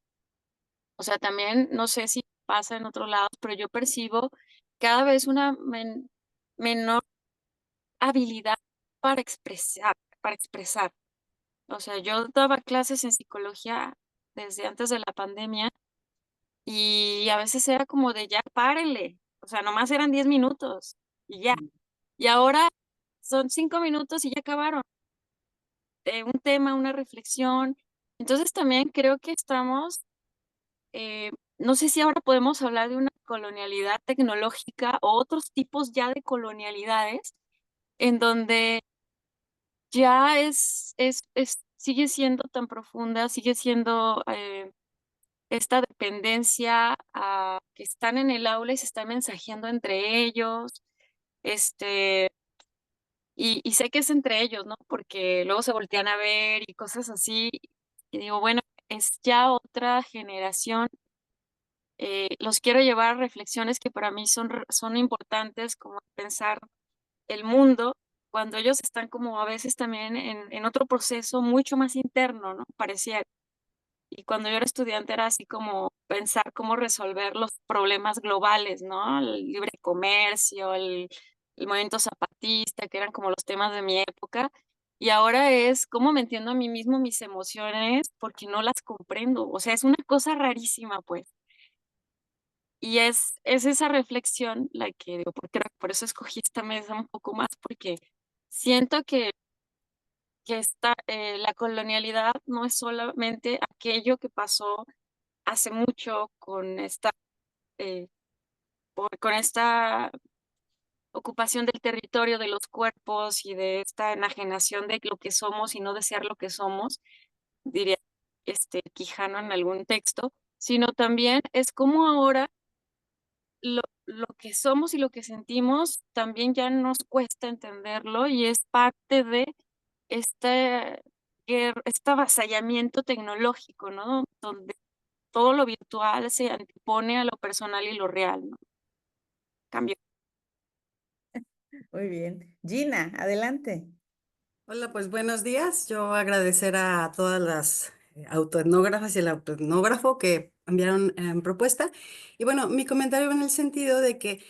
O sea, también no sé si pasa en otros lados, pero yo percibo cada vez una menor habilidad para expresar. O sea, yo daba clases en psicología desde antes de la pandemia y a veces era como de ya párenle, o sea, nomás eran 10 minutos y ya. Y ahora son 5 minutos y ya acabaron. Un tema, una reflexión. Entonces también creo que estamos, no sé si ahora podemos hablar de una colonialidad tecnológica o otros tipos ya de colonialidades en donde ya sigue siendo tan profunda, sigue siendo esta dependencia a que están en el aula y se están mensajeando entre ellos, este, y sé que es entre ellos, ¿no? Porque luego se voltean a ver y cosas así, y digo, bueno, es ya otra generación. Los quiero llevar a reflexiones que para mí son importantes, como pensar el mundo, cuando ellos están como a veces también en otro proceso mucho más interno, ¿no? Pareciera. Y cuando yo era estudiante era así como pensar cómo resolver los problemas globales, ¿no? El libre comercio, el movimiento zapatista, que eran como los temas de mi época. Y ahora es cómo me entiendo a mí mismo mis emociones porque no las comprendo. O sea, es una cosa rarísima, pues. Y es esa reflexión la que digo, creo que por eso escogí esta mesa un poco más, porque siento que la colonialidad no es solamente aquello que pasó hace mucho eh, con esta ocupación del territorio, de los cuerpos y de esta enajenación de lo que somos y no desear lo que somos, diría Quijano en algún texto, sino también es como ahora lo que somos y lo que sentimos también ya nos cuesta entenderlo y es parte de este, este avasallamiento tecnológico, ¿no? Donde todo lo virtual se antepone a lo personal y lo real, ¿no? Cambio. Muy bien. Gina, adelante. Hola, pues buenos días. Yo agradecer a todas las autoetnógrafas y el autoetnógrafo que enviaron propuesta. Y bueno, mi comentario va en el sentido de que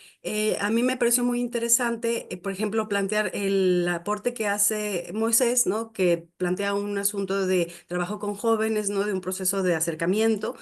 a mí me pareció muy interesante, por ejemplo, plantear el aporte que hace Moisés, ¿no? Que plantea un asunto de trabajo con jóvenes, ¿no? De un proceso de acercamiento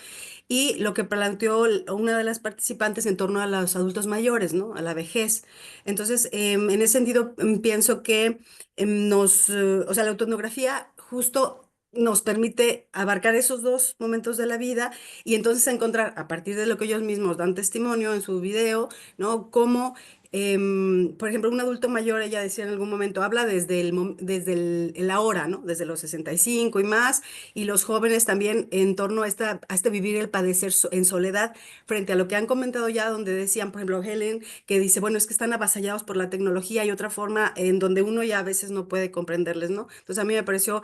y lo que planteó una de las participantes en torno a los adultos mayores, ¿no? A la vejez. Entonces, en ese sentido, pienso que o sea, la autoetnografía justo nos permite abarcar esos dos momentos de la vida y entonces encontrar, a partir de lo que ellos mismos dan testimonio en su video, ¿no? Cómo, por ejemplo, un adulto mayor, ella decía en algún momento, habla desde el ahora, ¿no? Desde los 65 y más, y los jóvenes también en torno a este vivir el padecer en soledad, frente a lo que han comentado ya, donde decían, por ejemplo, Helen, que dice, bueno, es que están avasallados por la tecnología y otra forma en donde uno ya a veces no puede comprenderles, ¿no? Entonces a mí me pareció,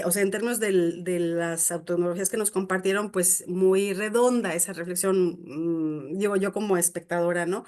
o sea, en términos de las autotecnologías que nos compartieron, pues muy redonda esa reflexión, digo yo como espectadora, ¿no?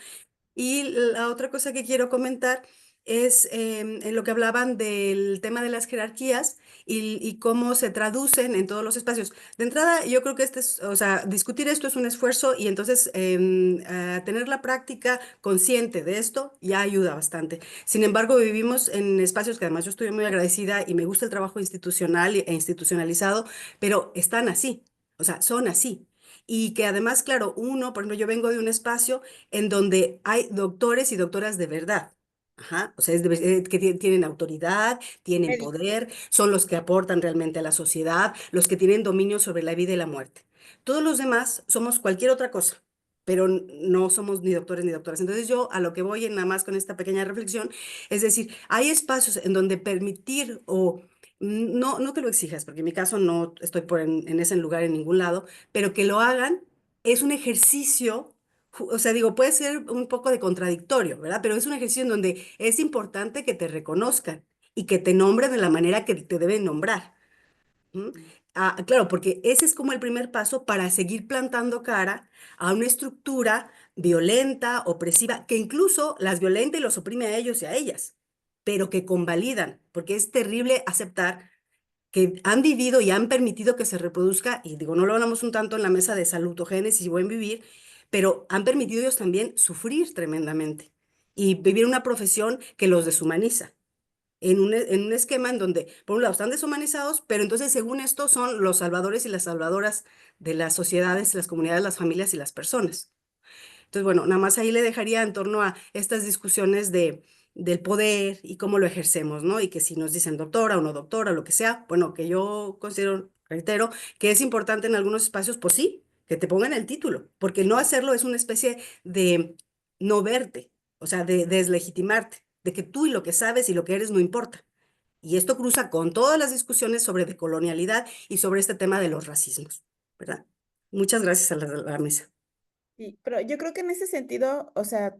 Y la otra cosa que quiero comentar es en lo que hablaban del tema de las jerarquías y cómo se traducen en todos los espacios. De entrada, yo creo que o sea, discutir esto es un esfuerzo y entonces tener la práctica consciente de esto ya ayuda bastante. Sin embargo, vivimos en espacios que además yo estoy muy agradecida y me gusta el trabajo institucional e institucionalizado, pero están así, o sea, son así. Y que además, claro, uno, por ejemplo, yo vengo de un espacio en donde hay doctores y doctoras de verdad. Ajá, o sea, que tienen autoridad, tienen Médico. poder, son los que aportan realmente a la sociedad, los que tienen dominio sobre la vida y la muerte. Todos los demás somos cualquier otra cosa, pero no somos ni doctores ni doctoras. Entonces yo a lo que voy nada más con esta pequeña reflexión, es decir, hay espacios en donde permitir o no que lo exijas, porque en mi caso no estoy en ese lugar en ningún lado, pero que lo hagan es un ejercicio. O sea, digo, puede ser un poco de contradictorio, ¿verdad? Pero es un ejercicio en donde es importante que te reconozcan y que te nombren de la manera que te deben nombrar. ¿M? Claro, porque ese es como el primer paso para seguir plantando cara a una estructura violenta, opresiva, que incluso las violenta y los oprime a ellos y a ellas, pero que convalidan, porque es terrible aceptar que han vivido y han permitido que se reproduzca, y digo, no lo hablamos un tanto en la mesa de salutogénesis y buen vivir, pero han permitido ellos también sufrir tremendamente y vivir una profesión que los deshumaniza. En un esquema en donde, por un lado, están deshumanizados, pero entonces, según esto, son los salvadores y las salvadoras de las sociedades, las comunidades, las familias y las personas. Entonces, bueno, nada más ahí le dejaría en torno a estas discusiones del poder y cómo lo ejercemos, ¿no? Y que si nos dicen doctora o no doctora, lo que sea, bueno, que yo considero, reitero, que es importante en algunos espacios, pues sí, que te pongan el título, porque no hacerlo es una especie de no verte, o sea, de deslegitimarte, de que tú y lo que sabes y lo que eres no importa. Y esto cruza con todas las discusiones sobre decolonialidad y sobre este tema de los racismos, ¿verdad? Muchas gracias a la mesa. Sí, pero yo creo que en ese sentido, o sea,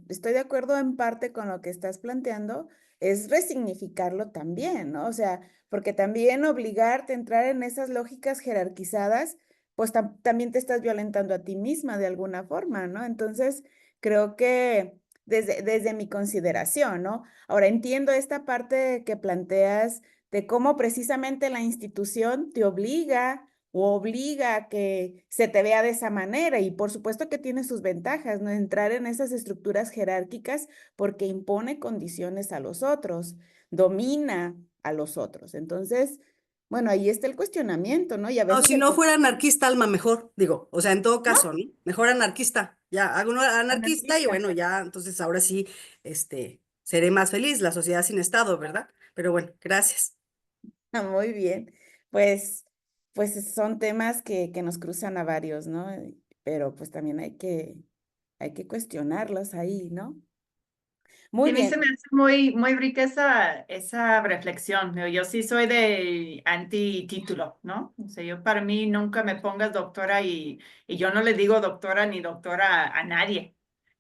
estoy de acuerdo en parte con lo que estás planteando, es resignificarlo también, ¿no? O sea, porque también obligarte a entrar en esas lógicas jerarquizadas, pues también te estás violentando a ti misma de alguna forma, ¿no? Entonces, creo que desde mi consideración, ¿no? Ahora entiendo esta parte que planteas de cómo precisamente la institución te obliga o obliga a que se te vea de esa manera. Y por supuesto que tiene sus ventajas, ¿no? Entrar en esas estructuras jerárquicas porque impone condiciones a los otros, domina a los otros. Entonces, bueno, ahí está el cuestionamiento, ¿no? Y a O veces si no fuera anarquista, Alma, mejor, digo, o sea, en todo ¿no? caso, ¿no? Mejor anarquista, ya, hago un anarquista y Anarquista. bueno, ya, entonces ahora sí, seré más feliz, la sociedad sin Estado, ¿verdad? Pero bueno, gracias. Ah, muy bien. Pues, pues son temas que nos cruzan a varios, ¿no? Pero pues también hay que cuestionarlos ahí, ¿no? Sí, Muy a mí bien. se me hace muy, muy rica esa reflexión. Yo sí soy de anti-título, ¿no? O sea, yo para mí nunca me pongas doctora y yo no le digo doctora ni doctora a nadie.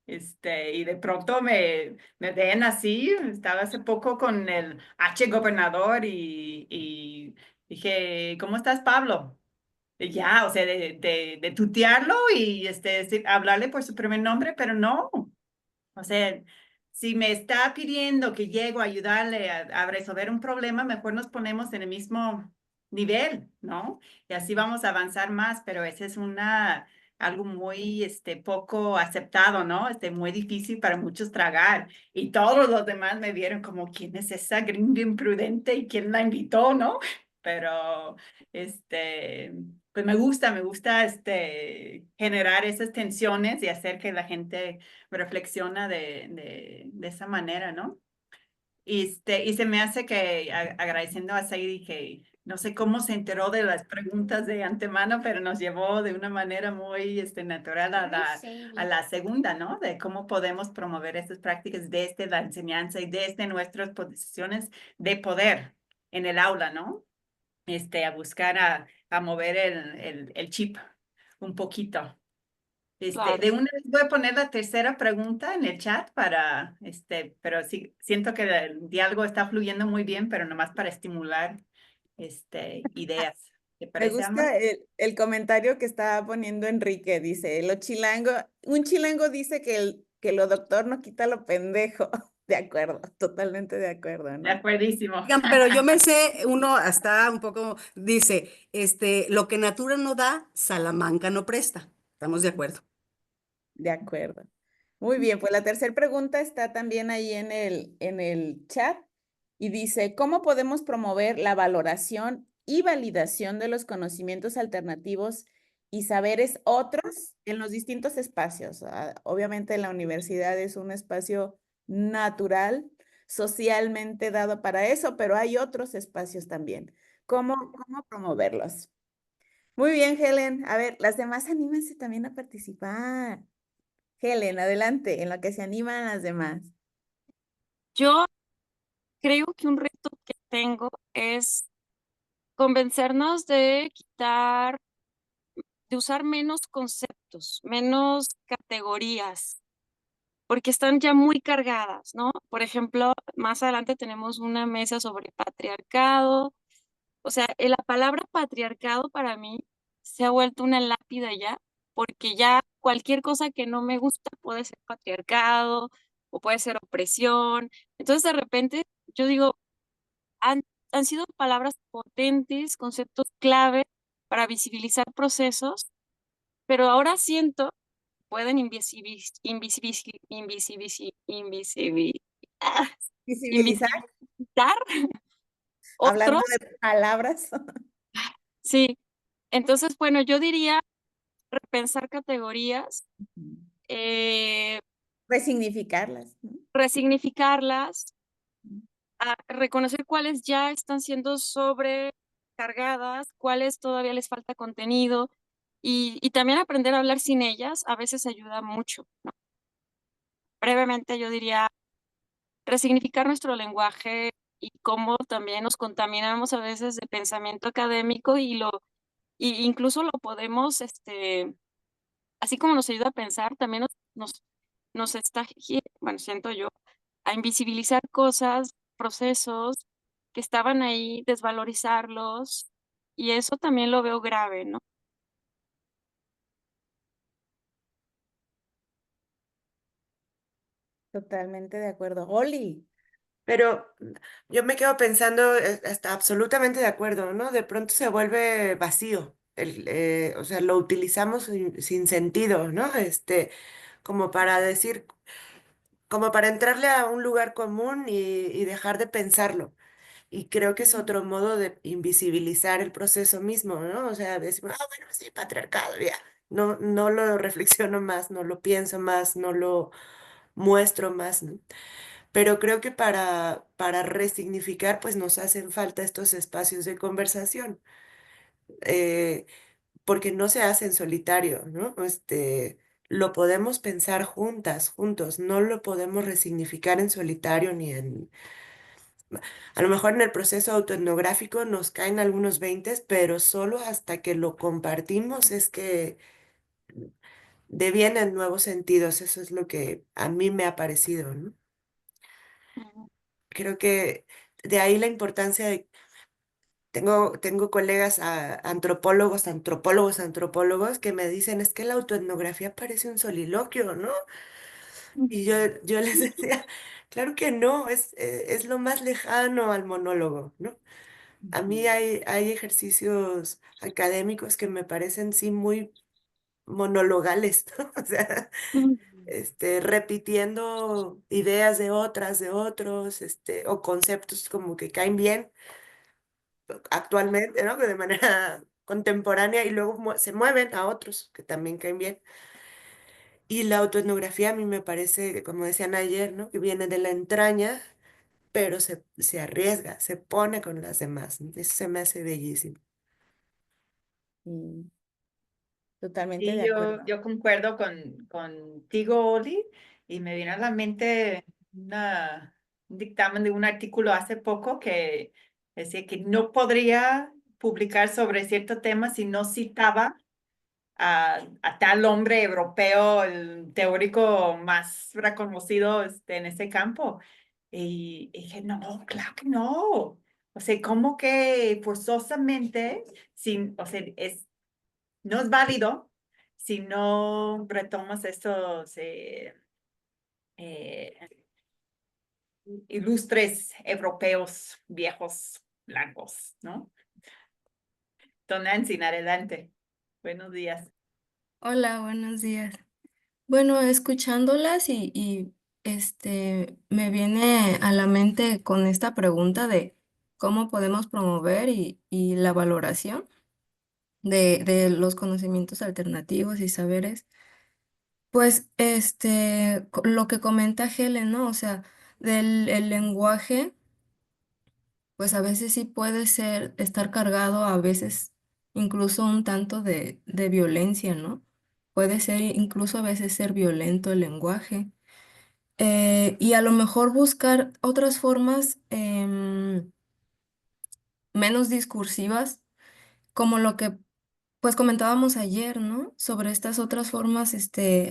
Y de pronto me ven así. Estaba hace poco con el H gobernador y dije, ¿cómo estás, Pablo? Y ya, o sea, de tutearlo y hablarle por su primer nombre, pero no. O sea, si me está pidiendo que llego a ayudarle a resolver un problema, mejor nos ponemos en el mismo nivel, ¿no? Y así vamos a avanzar más, pero ese es algo muy, poco aceptado, ¿no? Muy difícil para muchos tragar. Y todos los demás me vieron como, ¿quién es esa gringa imprudente y quién la invitó, ¿no? Pero, pues me gusta, generar esas tensiones y hacer que la gente reflexiona de esa manera, ¿no? Y se me hace que agradeciendo a Saidi que no sé cómo se enteró de las preguntas de antemano, pero nos llevó de una manera muy natural a la segunda, ¿no? De cómo podemos promover estas prácticas desde la enseñanza y desde nuestras posiciones de poder en el aula, ¿no? A buscar a mover el chip un poquito. Claro. De una vez voy a poner la tercera pregunta en el chat pero sí, siento que el diálogo está fluyendo muy bien, pero nomás para estimular, ideas. ¿Te Me parece, Alma? gusta el comentario que estaba poniendo Enrique, dice, un chilango dice que lo doctor no quita lo pendejo. De acuerdo, totalmente de acuerdo, De ¿no? acuerdísimo. Oigan, pero yo me sé, uno hasta un poco dice, lo que natura no da, Salamanca no presta. ¿Estamos de acuerdo? De acuerdo. Muy bien, pues la tercera pregunta está también ahí en el chat y dice, ¿cómo podemos promover la valoración y validación de los conocimientos alternativos y saberes otros en los distintos espacios? Obviamente la universidad es un espacio natural, socialmente dado para eso, pero hay otros espacios también. ¿Cómo promoverlos? Muy bien, Helen. A ver, las demás anímense también a participar. Helen, adelante, en lo que se animan las demás. Yo creo que un reto que tengo es convencernos de de usar menos conceptos, menos categorías, porque están ya muy cargadas, ¿no? Por ejemplo, más adelante tenemos una mesa sobre patriarcado. O sea, la palabra patriarcado para mí se ha vuelto una lápida ya, porque ya cualquier cosa que no me gusta puede ser patriarcado o puede ser opresión. Entonces, de repente, yo digo, han, han sido palabras potentes, conceptos clave para visibilizar procesos, pero ahora siento que pueden Visibilizar, invisibilizar hablando otros. de palabras. Sí, entonces, bueno, yo diría repensar categorías, eh, Resignificarlas, ¿no? resignificarlas, a reconocer cuáles ya están siendo sobrecargadas, cuáles todavía les falta contenido y también aprender a hablar sin ellas a veces ayuda mucho, ¿no? Brevemente yo diría resignificar nuestro lenguaje y cómo también nos contaminamos a veces de pensamiento académico y incluso lo podemos, así como nos ayuda a pensar, también nos está, bueno, siento yo, a invisibilizar cosas, procesos que estaban ahí, desvalorizarlos, y eso también lo veo grave, ¿no? Totalmente de acuerdo. Oli, Pero yo me quedo pensando, hasta absolutamente de acuerdo, ¿no? De pronto se vuelve vacío, o sea, lo utilizamos sin sentido, ¿no? Como para decir, como para entrarle a un lugar común y dejar de pensarlo. Y creo que es otro modo de invisibilizar el proceso mismo, ¿no? O sea, decimos, ah, bueno, sí, patriarcado, ya. No, no lo reflexiono más, no lo pienso más, no lo muestro más, ¿no? Pero creo que para resignificar, pues nos hacen falta estos espacios de conversación, eh, porque no se hace en solitario, ¿no? Lo podemos pensar juntas, juntos, no lo podemos resignificar en solitario ni en... A lo mejor en el proceso autoetnográfico nos caen algunos veintes, pero solo hasta que lo compartimos es que devienen nuevos sentidos, eso es lo que a mí me ha parecido, ¿no? Ujú. Creo que de ahí la importancia de tengo colegas antropólogos que me dicen, es que la autoetnografía parece un soliloquio, ¿no? Y yo les decía, claro que no, es lo más lejano al monólogo, ¿no? A mí hay ejercicios académicos que me parecen, sí, muy monologales, ¿no? O sea, Ujú. repitiendo ideas de otras, de otros, o conceptos como que caen bien actualmente, ¿no? Que de manera contemporánea y luego se mueven a otros que también caen bien. Y la autoetnografía a mí me parece, como decían ayer, ¿no? Que viene de la entraña, pero se arriesga, se pone con las demás, ¿no? Eso se me hace bellísimo. mm, totalmente de Sí, acuerdo. yo concuerdo contigo, Oli, y me viene a la mente un dictamen de un artículo hace poco que decía que no podría publicar sobre cierto tema si no citaba a tal hombre europeo, el teórico más reconocido en ese campo. Y dije, no, claro que no. O sea, ¿cómo que forzosamente, o sea, no es válido si no retomas estos eh, ilustres europeos viejos blancos, ¿no? Don Nancy, en adelante. Buenos días. Hola, buenos días. Bueno, escuchándolas me viene a la mente con esta pregunta de cómo podemos promover y la valoración de los conocimientos alternativos y saberes. Pues lo que comenta Helen, ¿no? O sea, del el lenguaje, pues a veces sí puede ser, estar cargado, a veces incluso un tanto de violencia, ¿no? Puede ser incluso a veces ser violento el lenguaje. Y a lo mejor buscar otras formas menos discursivas, como lo que pues comentábamos ayer, ¿no? Sobre estas otras formas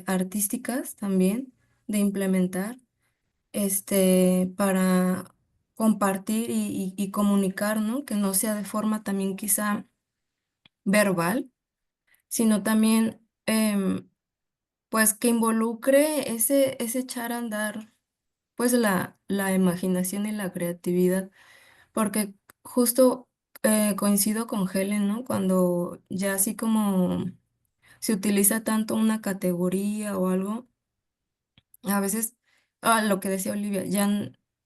artísticas también de implementar para compartir y comunicar, ¿no? Que no sea de forma también quizá verbal, sino también pues que involucre ese echar a andar pues la imaginación y la creatividad, porque justo coincido con Helen, ¿no? Cuando ya así como se utiliza tanto una categoría o algo, a veces, lo que decía Olivia,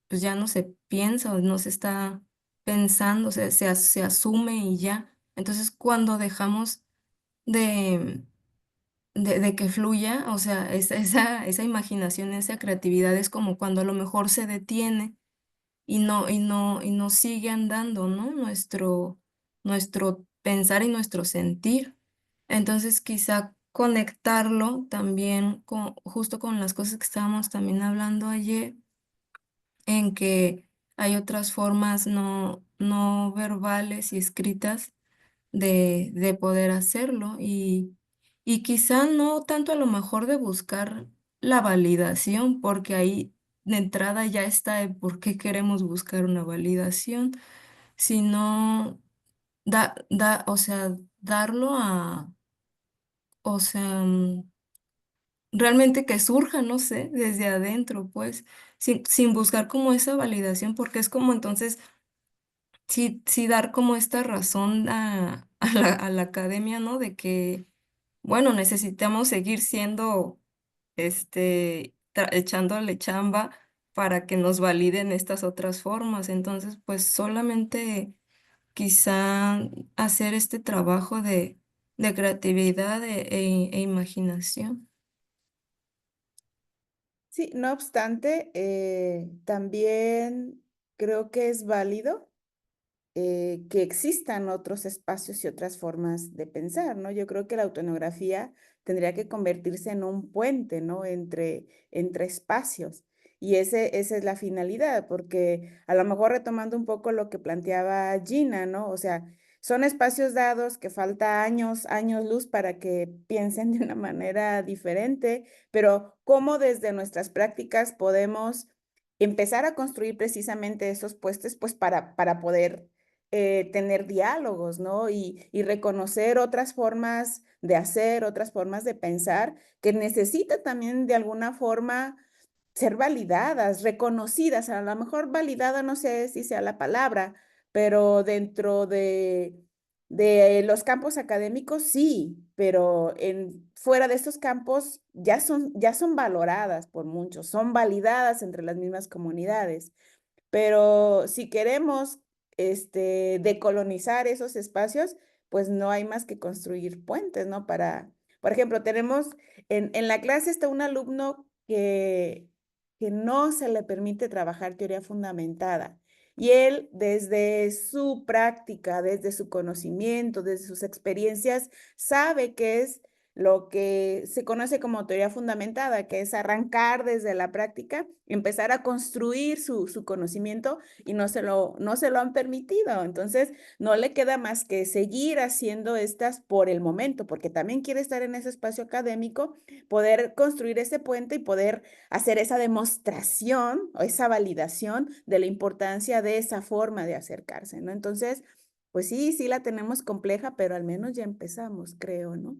pues ya no se piensa o no se está pensando, se asume y ya. Entonces, cuando dejamos de, de que fluya, o sea, esa imaginación, esa creatividad es como cuando a lo mejor se detiene y no sigue andando, ¿no? Nuestro pensar y nuestro sentir. Entonces, quizá conectarlo también justo con las cosas que estábamos también hablando ayer, en que hay otras formas no verbales y escritas de poder hacerlo y quizá no tanto a lo mejor de buscar la validación, porque ahí de entrada ya está el por qué queremos buscar una validación, sino o sea, darlo o sea, realmente que surja, no sé, desde adentro, pues, sin buscar como esa validación, porque es como entonces sí dar como esta razón a la academia, ¿no? De que, bueno, necesitamos seguir siendo, echándole chamba para que nos validen estas otras formas. Entonces, pues solamente quizá hacer este trabajo de creatividad e imaginación. Sí, no obstante, también creo que es válido que existan otros espacios y otras formas de pensar, ¿no? Yo creo que la autoetnografía tendría que convertirse en un puente, ¿no? Entre espacios. Y esa es la finalidad, porque a lo mejor retomando un poco lo que planteaba Gina, ¿no? O sea, son espacios dados que falta años luz para que piensen de una manera diferente, pero cómo desde nuestras prácticas podemos empezar a construir precisamente esos puestos, pues para poder tener diálogos, ¿no? Y reconocer otras formas de hacer, otras formas de pensar, que necesita también de alguna forma ser validadas, reconocidas. A lo mejor validada no sé si sea la palabra, pero dentro de los campos académicos sí, pero fuera de estos campos ya son valoradas por muchos, son validadas entre las mismas comunidades. Pero si queremos decolonizar esos espacios, pues no hay más que construir puentes, ¿no? Por ejemplo, tenemos en la clase está un alumno que no se le permite trabajar teoría fundamentada. Y él, desde su práctica, desde su conocimiento, desde sus experiencias, sabe que es lo que se conoce como teoría fundamentada, que es arrancar desde la práctica, empezar a construir su conocimiento y no se lo han permitido. Entonces, no le queda más que seguir haciendo estas por el momento, porque también quiere estar en ese espacio académico, poder construir ese puente y poder hacer esa demostración o esa validación de la importancia de esa forma de acercarse, ¿no? Entonces, pues sí la tenemos compleja, pero al menos ya empezamos, creo, ¿no?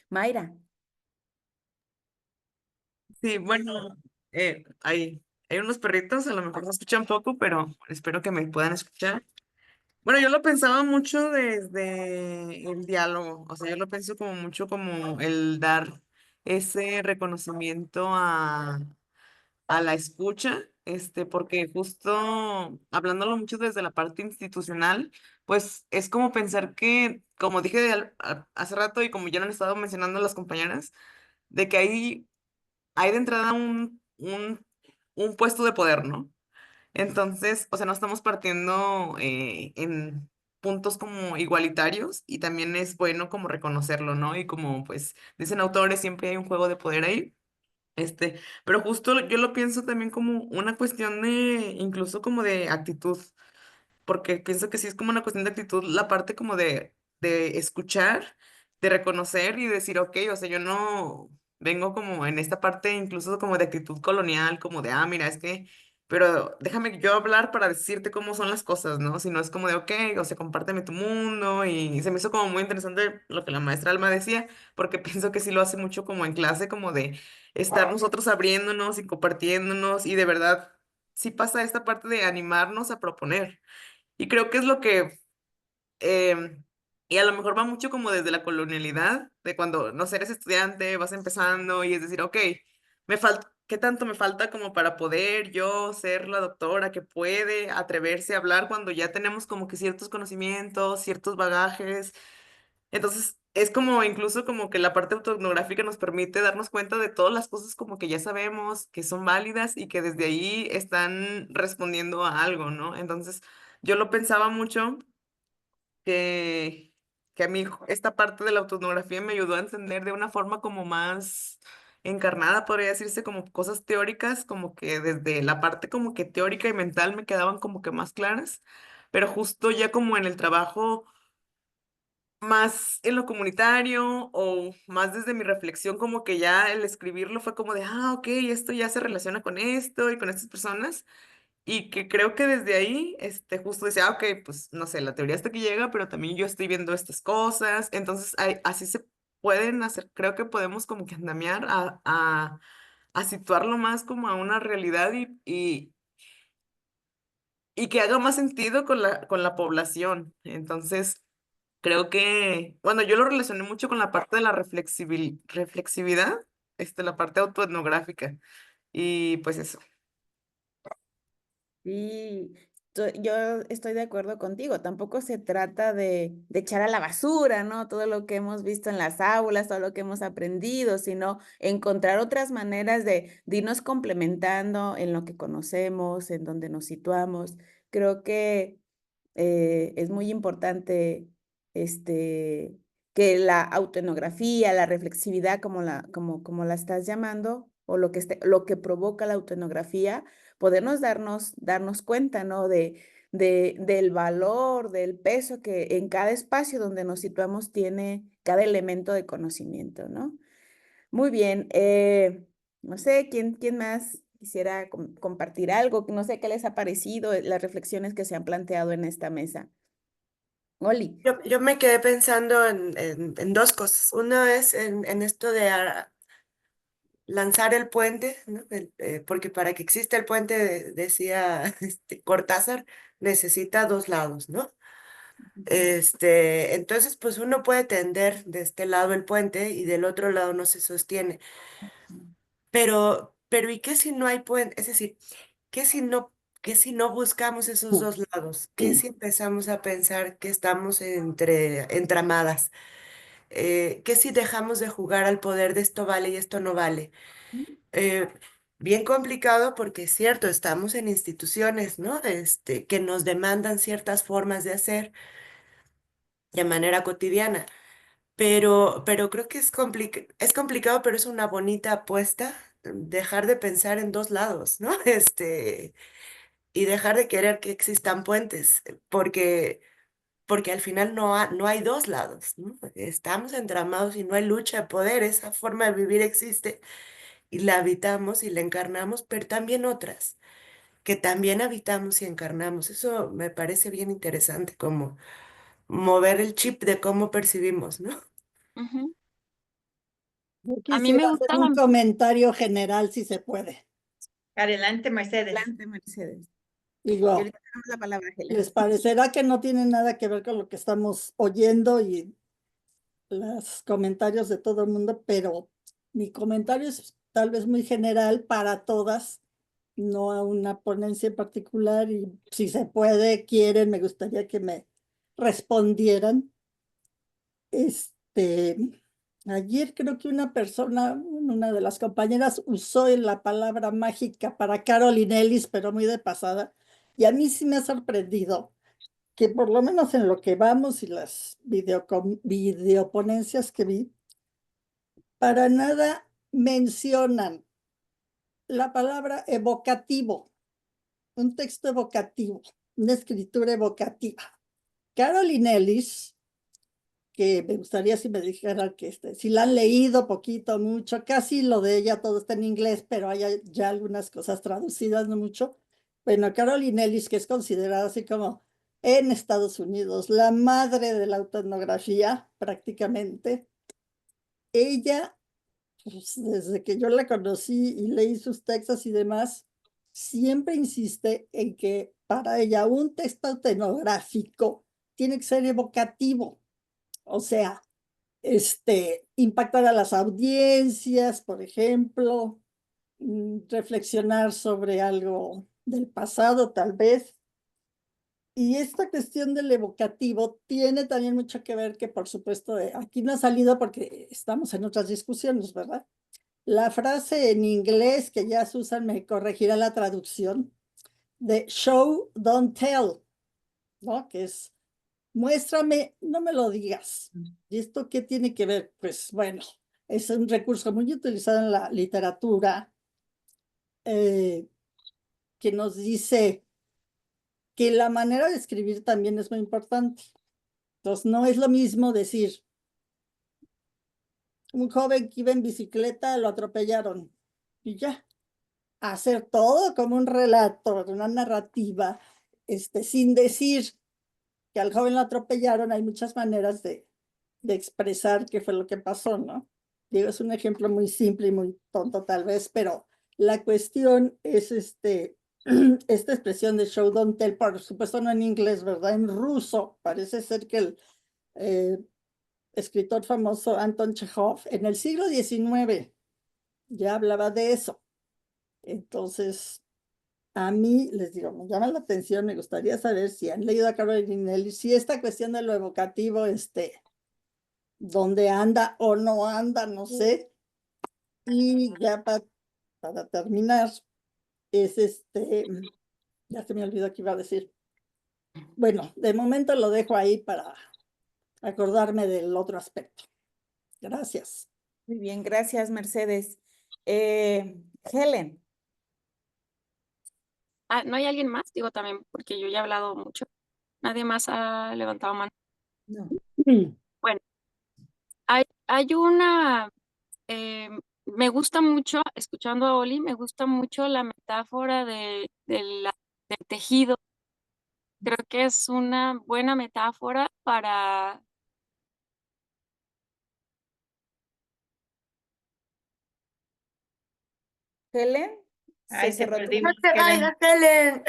Mayra. Sí, bueno, hay unos perritos, a lo mejor se escuchan poco, pero espero que me puedan escuchar. Bueno, yo lo pensaba mucho desde el diálogo, o sea, yo lo pienso como mucho como el dar ese reconocimiento a la escucha, porque justo hablándolo mucho desde la parte institucional, pues es como pensar que, como dije hace rato y como ya lo han estado mencionando las compañeras, de que hay de entrada un puesto de poder, ¿no? Entonces, o sea, no estamos partiendo en puntos como igualitarios y también es bueno como reconocerlo, ¿no? Y como pues dicen autores, siempre hay un juego de poder ahí. Pero justo yo lo pienso también como una cuestión de, incluso como de actitud, porque pienso que sí es como una cuestión de actitud, la parte como de escuchar, de reconocer y decir, ok, o sea, yo no vengo como en esta parte incluso como de actitud colonial, como de, mira, es que, pero déjame yo hablar para decirte cómo son las cosas, ¿no? Si no es como de, ok, o sea, compárteme tu mundo y se me hizo como muy interesante lo que la maestra Alma decía, porque pienso que sí lo hace mucho como en clase, como de estar nosotros abriéndonos y compartiéndonos y de verdad sí pasa esta parte de animarnos a proponer. Y creo que es lo que, em, y a lo mejor va mucho como desde la colonialidad, de cuando, no sé, eres estudiante, vas empezando y es decir, ok, ¿qué tanto me falta como para poder yo ser la doctora que puede atreverse a hablar cuando ya tenemos como que ciertos conocimientos, ciertos bagajes? Entonces, es como incluso como que la parte autoetnográfica nos permite darnos cuenta de todas las cosas como que ya sabemos, que son válidas y que desde ahí están respondiendo a algo, ¿no? Entonces, yo lo pensaba mucho que, que a mí esta parte de la autoetnografía me ayudó a entender de una forma como más encarnada, podría decirse, como cosas teóricas, como que desde la parte como que teórica y mental me quedaban como que más claras, pero justo ya como en el trabajo más en lo comunitario o más desde mi reflexión, como que ya el escribirlo fue como de, ok, esto ya se relaciona con esto y con estas personas. Y que creo que desde ahí, justo dice, ok, pues no sé, la teoría hasta que llega, pero también yo estoy viendo estas cosas. Entonces, así se pueden hacer, creo que podemos como que andamiar a situarlo más como a una realidad y que haga más sentido con la población. Entonces, creo que, bueno, yo lo relacioné mucho con la parte de la reflexividad, la parte autoetnográfica. Y pues eso. Sí, yo estoy de acuerdo contigo. Tampoco se trata de echar a la basura, ¿no? Todo lo que hemos visto en las aulas, todo lo que hemos aprendido, sino encontrar otras maneras de irnos complementando en lo que conocemos, en donde nos situamos. Creo que es muy importante que la autoetnografía, la reflexividad, como la estás llamando, o lo que provoca la autoetnografía, podernos darnos cuenta, ¿no? Del valor, del peso que en cada espacio donde nos situamos tiene cada elemento de conocimiento, ¿no? Muy bien, no sé, ¿quién más quisiera compartir algo? No sé qué les ha parecido las reflexiones que se han planteado en esta mesa. Oli. Yo me quedé pensando en dos cosas. Una es en esto de lanzar el puente, ¿no? Porque para que exista el puente, decía Cortázar, necesita dos lados, ¿no? Entonces, pues uno puede tender de este lado el puente y del otro lado no se sostiene. Pero ¿y qué si no hay puente? Es decir, qué si no buscamos esos dos lados? ¿Qué si empezamos a pensar que estamos entramadas? ¿Qué si dejamos de jugar al poder de esto vale y esto no vale? Eh, Bien complicado porque es cierto, estamos en instituciones, ¿no? Que nos demandan ciertas formas de hacer de manera cotidiana, pero creo que es complicado, pero es una bonita apuesta dejar de pensar en dos lados, ¿no? Y dejar de querer que existan puentes, porque al final no hay dos lados, ¿no? Estamos entramados y no hay lucha de poder, esa forma de vivir existe y la habitamos y la encarnamos, pero también otras que también habitamos y encarnamos. Eso me parece bien interesante, como mover el chip de cómo percibimos, ¿no? Ujú. Yo A mí me quisiera hacer gustaba, un comentario general, si se puede. Adelante, Mercedes. Adelante, Mercedes. Y Digo, ahorita tenemos la palabra, Gela. les parecerá que no tiene nada que ver con lo que estamos oyendo y los comentarios de todo el mundo, pero mi comentario es tal vez muy general para todas, no a una ponencia en particular, y si se puede, quieren, me gustaría que me respondieran. Este, Ayer creo que una persona, una de las compañeras, usó la palabra mágica para Caroline Ellis, pero muy de pasada. Y a mí sí me ha sorprendido que por lo menos en lo que vamos y las videoponencias que vi, para nada mencionan la palabra evocativo, un texto evocativo, una escritura evocativa. Caroline Ellis, que me gustaría si me dijera que si la han leído poquito, mucho, casi lo de ella todo está en inglés, pero hay ya algunas cosas traducidas, no mucho. Bueno, Caroline Ellis, que es considerada así como en Estados Unidos la madre de la autoetnografía, prácticamente. Ella, pues, desde que yo la conocí y leí sus textos y demás, siempre insiste en que para ella un texto autoetnográfico tiene que ser evocativo, o sea, impactar a las audiencias, por ejemplo, reflexionar sobre algo del pasado, tal vez. Y esta cuestión del evocativo tiene también mucho que ver que, por supuesto, aquí no ha salido porque estamos en otras discusiones, ¿verdad? La frase en inglés que ya Susan me corregirá la traducción de show, don't tell, ¿no? Que es muéstrame, no me lo digas. ¿Y esto qué tiene que ver? Pues bueno, es un recurso muy utilizado en la literatura que nos dice que la manera de escribir también es muy importante. Entonces, no es lo mismo decir, un joven que iba en bicicleta lo atropellaron y ya. Hacer todo como un relato, una narrativa, sin decir que al joven lo atropellaron, hay muchas maneras de expresar qué fue lo que pasó, ¿no? Digo, es un ejemplo muy simple y muy tonto tal vez, pero la cuestión es esta expresión de show don't tell, por supuesto no en inglés, ¿verdad? En ruso, parece ser que el escritor famoso Anton Chekhov en el siglo XIX ya hablaba de eso. Entonces, a mí, les digo, me llama la atención, me gustaría saber si han leído a Caroline Ellis, si esta cuestión de lo evocativo, dónde anda o no anda, no sé. Y ya para terminar, es ya se me olvidó qué iba a decir. Bueno, de momento lo dejo ahí para acordarme del otro aspecto. Gracias. Muy bien, gracias, Mercedes. Helen. Ah, ¿no hay alguien más? Digo también, porque yo ya he hablado mucho. Nadie más ha levantado mano. No. Bueno, hay una, me gusta mucho, escuchando a Oli, me gusta mucho la metáfora del tejido. Creo que es una buena metáfora para... Helen, Ay, se te cerró tu... perdimos, ¡No te Helen. vayas, Helen!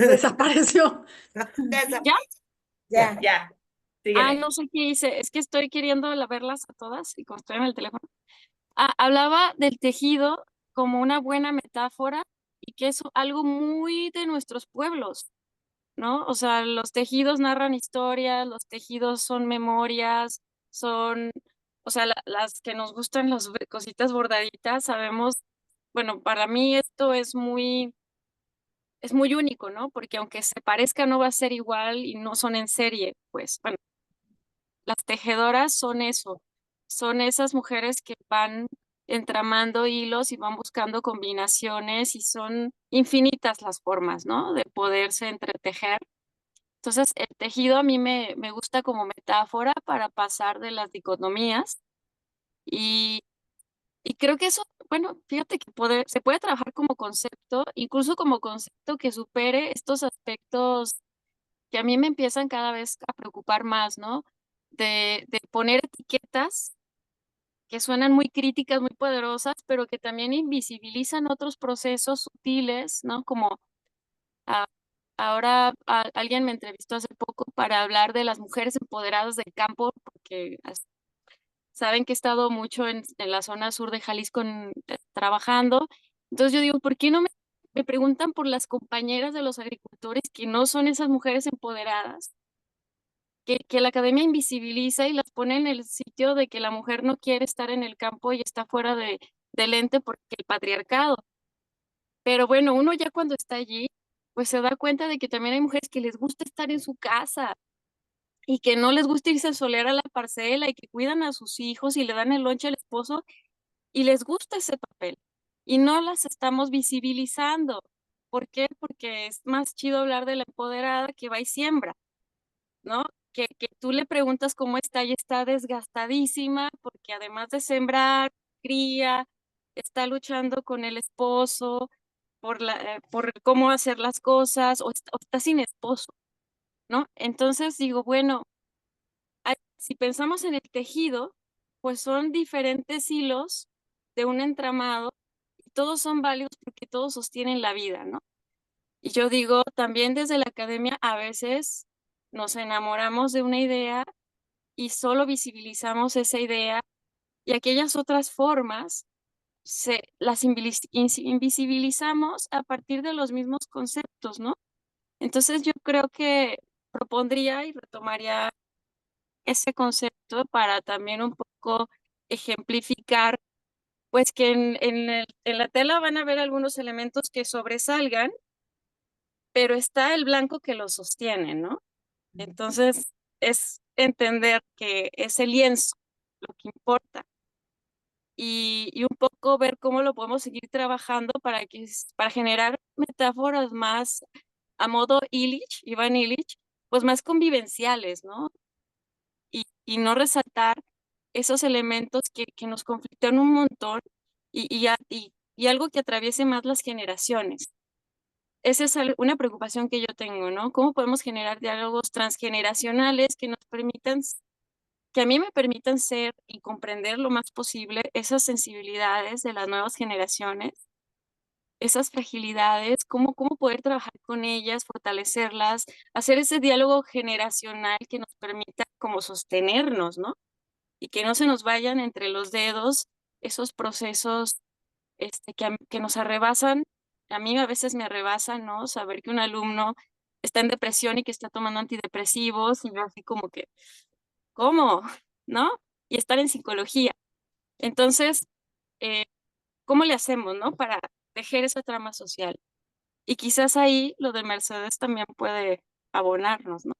Desapareció. ¿Ya? Ya. Ya, Ah, síguele. no sé qué hice, es que estoy queriendo verlas a todas y como estoy en el teléfono. Hablaba del tejido como una buena metáfora y que es algo muy de nuestros pueblos, ¿no? O sea, los tejidos narran historias, los tejidos son memorias, son, o sea, las que nos gustan las cositas bordaditas, sabemos, bueno, para mí esto es muy único, ¿no? Porque aunque se parezca no va a ser igual y no son en serie, pues, bueno, las tejedoras son eso, son esas mujeres que van entramando hilos y van buscando combinaciones y son infinitas las formas, ¿no? De poderse entretejer. Entonces, el tejido a mí me gusta como metáfora para pasar de las dicotomías y, y creo que eso, bueno, fíjate que se puede trabajar como concepto, incluso como concepto que supere estos aspectos que a mí me empiezan cada vez a preocupar más, ¿no? De poner etiquetas que suenan muy críticas, muy poderosas, pero que también invisibilizan otros procesos sutiles, ¿no? Como ah, ahora alguien me entrevistó hace poco para hablar de las mujeres empoderadas del campo, porque saben que he estado mucho en la zona sur de Jalisco trabajando. Entonces yo digo, ¿por qué no me preguntan por las compañeras de los agricultores que no son esas mujeres empoderadas? que la academia invisibiliza y las pone en el sitio de que la mujer no quiere estar en el campo y está fuera del ente porque el patriarcado. Pero bueno, uno ya cuando está allí, pues se da cuenta de que también hay mujeres que les gusta estar en su casa y que no les gusta irse a solear a la parcela y que cuidan a sus hijos y le dan el lonche al esposo y les gusta ese papel. Y no las estamos visibilizando. ¿Por qué? Porque es más chido hablar de la empoderada que va y siembra, ¿no? Que tú le preguntas cómo está y está desgastadísima porque además de sembrar, cría, está luchando con el esposo por cómo hacer las cosas o está sin esposo, ¿no? Entonces digo, bueno, si pensamos en el tejido, pues son diferentes hilos de un entramado y todos son válidos porque todos sostienen la vida, ¿no? Y yo digo, también desde la academia a veces nos enamoramos de una idea y solo visibilizamos esa idea y aquellas otras formas las invisibilizamos a partir de los mismos conceptos, ¿no? Entonces yo creo que propondría y retomaría ese concepto para también un poco ejemplificar, pues que en la tela van a haber algunos elementos que sobresalgan, pero está el blanco que lo sostiene, ¿no? Entonces es entender que es el lienzo lo que importa y un poco ver cómo lo podemos seguir trabajando para generar metáforas más a modo Illich, Iván Illich, pues más convivenciales, ¿no? Y no resaltar esos elementos que nos conflictan un montón y algo que atraviese más las generaciones. Esa es una preocupación que yo tengo, ¿no? ¿Cómo podemos generar diálogos transgeneracionales que nos permitan, que a mí me permitan ser y comprender lo más posible esas sensibilidades de las nuevas generaciones, esas fragilidades, cómo poder trabajar con ellas, fortalecerlas, hacer ese diálogo generacional que nos permita como sostenernos, ¿no? Y que no se nos vayan entre los dedos esos procesos que nos arrebasan. A mí a veces me arrebasan, ¿no? Saber que un alumno está en depresión y que está tomando antidepresivos y yo así como que, ¿cómo? ¿No? Y estar en psicología. Entonces, eh, ¿cómo le hacemos, no? Para tejer esa trama social. Y quizás ahí lo de Mercedes también puede abonarnos, ¿no?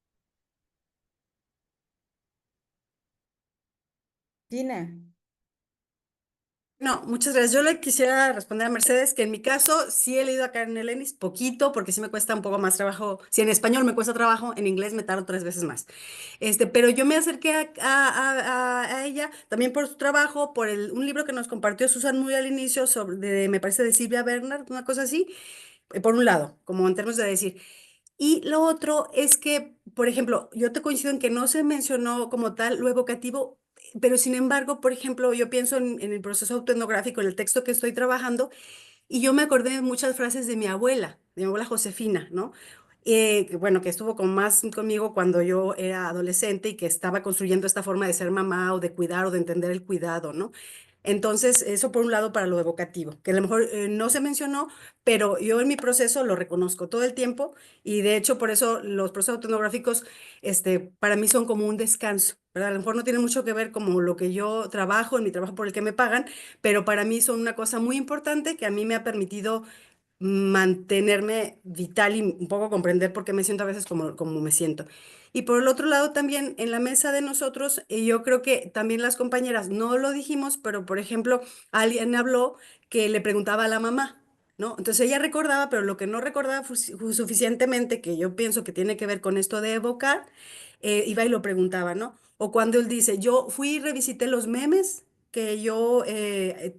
Gina. No, muchas gracias. Yo le quisiera responder a Mercedes que en mi caso sí he leído a Karen Elenis poquito porque sí me cuesta un poco más trabajo. Si en español me cuesta trabajo, en inglés me tardo 3 veces más. Pero yo me acerqué a ella también por su trabajo, por un libro que nos compartió Susan muy al inicio me parece de Silvia Bernard, una cosa así, por un lado, como en términos de decir. Y lo otro es que, por ejemplo, yo te coincido en que no se mencionó como tal lo evocativo, pero sin embargo, por ejemplo, yo pienso en el proceso autoetnográfico, en el texto que estoy trabajando, y yo me acordé de muchas frases de mi abuela Josefina, ¿no? Que, bueno, que estuvo más conmigo cuando yo era adolescente y que estaba construyendo esta forma de ser mamá o de cuidar o de entender el cuidado, ¿no? Entonces, eso por un lado para lo evocativo, que a lo mejor no se mencionó, pero yo en mi proceso lo reconozco todo el tiempo y de hecho por eso los procesos autoetnográficos para mí son como un descanso, ¿verdad? A lo mejor no tiene mucho que ver como lo que yo trabajo, en mi trabajo por el que me pagan, pero para mí son una cosa muy importante que a mí me ha permitido mantenerme vital y un poco comprender por qué me siento a veces como me siento. Y por el otro lado, también en la mesa de nosotros, yo creo que también las compañeras, no lo dijimos, pero por ejemplo, alguien habló que le preguntaba a la mamá, ¿no? Entonces ella recordaba, pero lo que no recordaba suficientemente, que yo pienso que tiene que ver con esto de evocar, iba y lo preguntaba, ¿no? O cuando él dice, yo fui y revisité los memes que yo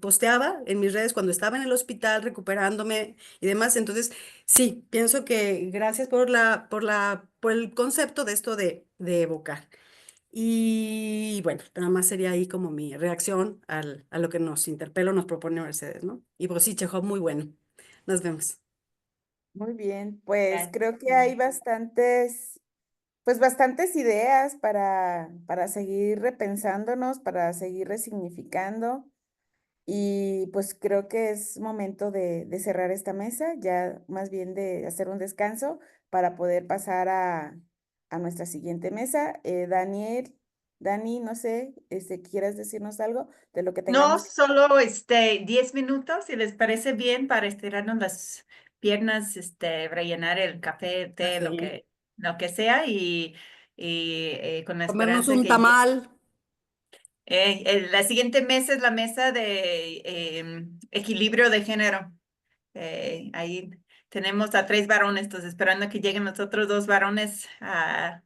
posteaba en mis redes cuando estaba en el hospital recuperándome y demás. Entonces, sí, pienso que gracias por el concepto de esto de evocar. Y bueno, nada más sería ahí como mi reacción a lo que nos interpela o nos propone Mercedes, ¿no? Y pues sí, Chekhov, muy bueno. Nos vemos. Muy bien, pues Gracias. creo que hay bastantes ideas para seguir repensándonos, para seguir resignificando. Y pues creo que es momento de cerrar esta mesa, ya más bien de hacer un descanso para poder pasar a nuestra siguiente mesa. Dani, no sé, ¿quieres decirnos algo de lo que No, tengamos? solo 10 minutos, si les parece bien, para estirarnos las piernas, rellenar el café, té, Café. lo que sea, con la Comernos esperanza un que tamal. la siguiente mesa es la mesa de equilibrio de género. Ahí tenemos a 3 varones, entonces esperando que lleguen los otros 2 varones a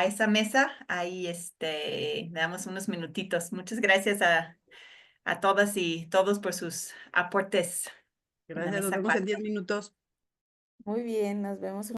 esa mesa. Ahí le damos unos minutitos. Muchas gracias a todas y todos por sus aportes en la Gracias, nos mesa vemos en 4. 10 minutos. Muy bien, nos vemos.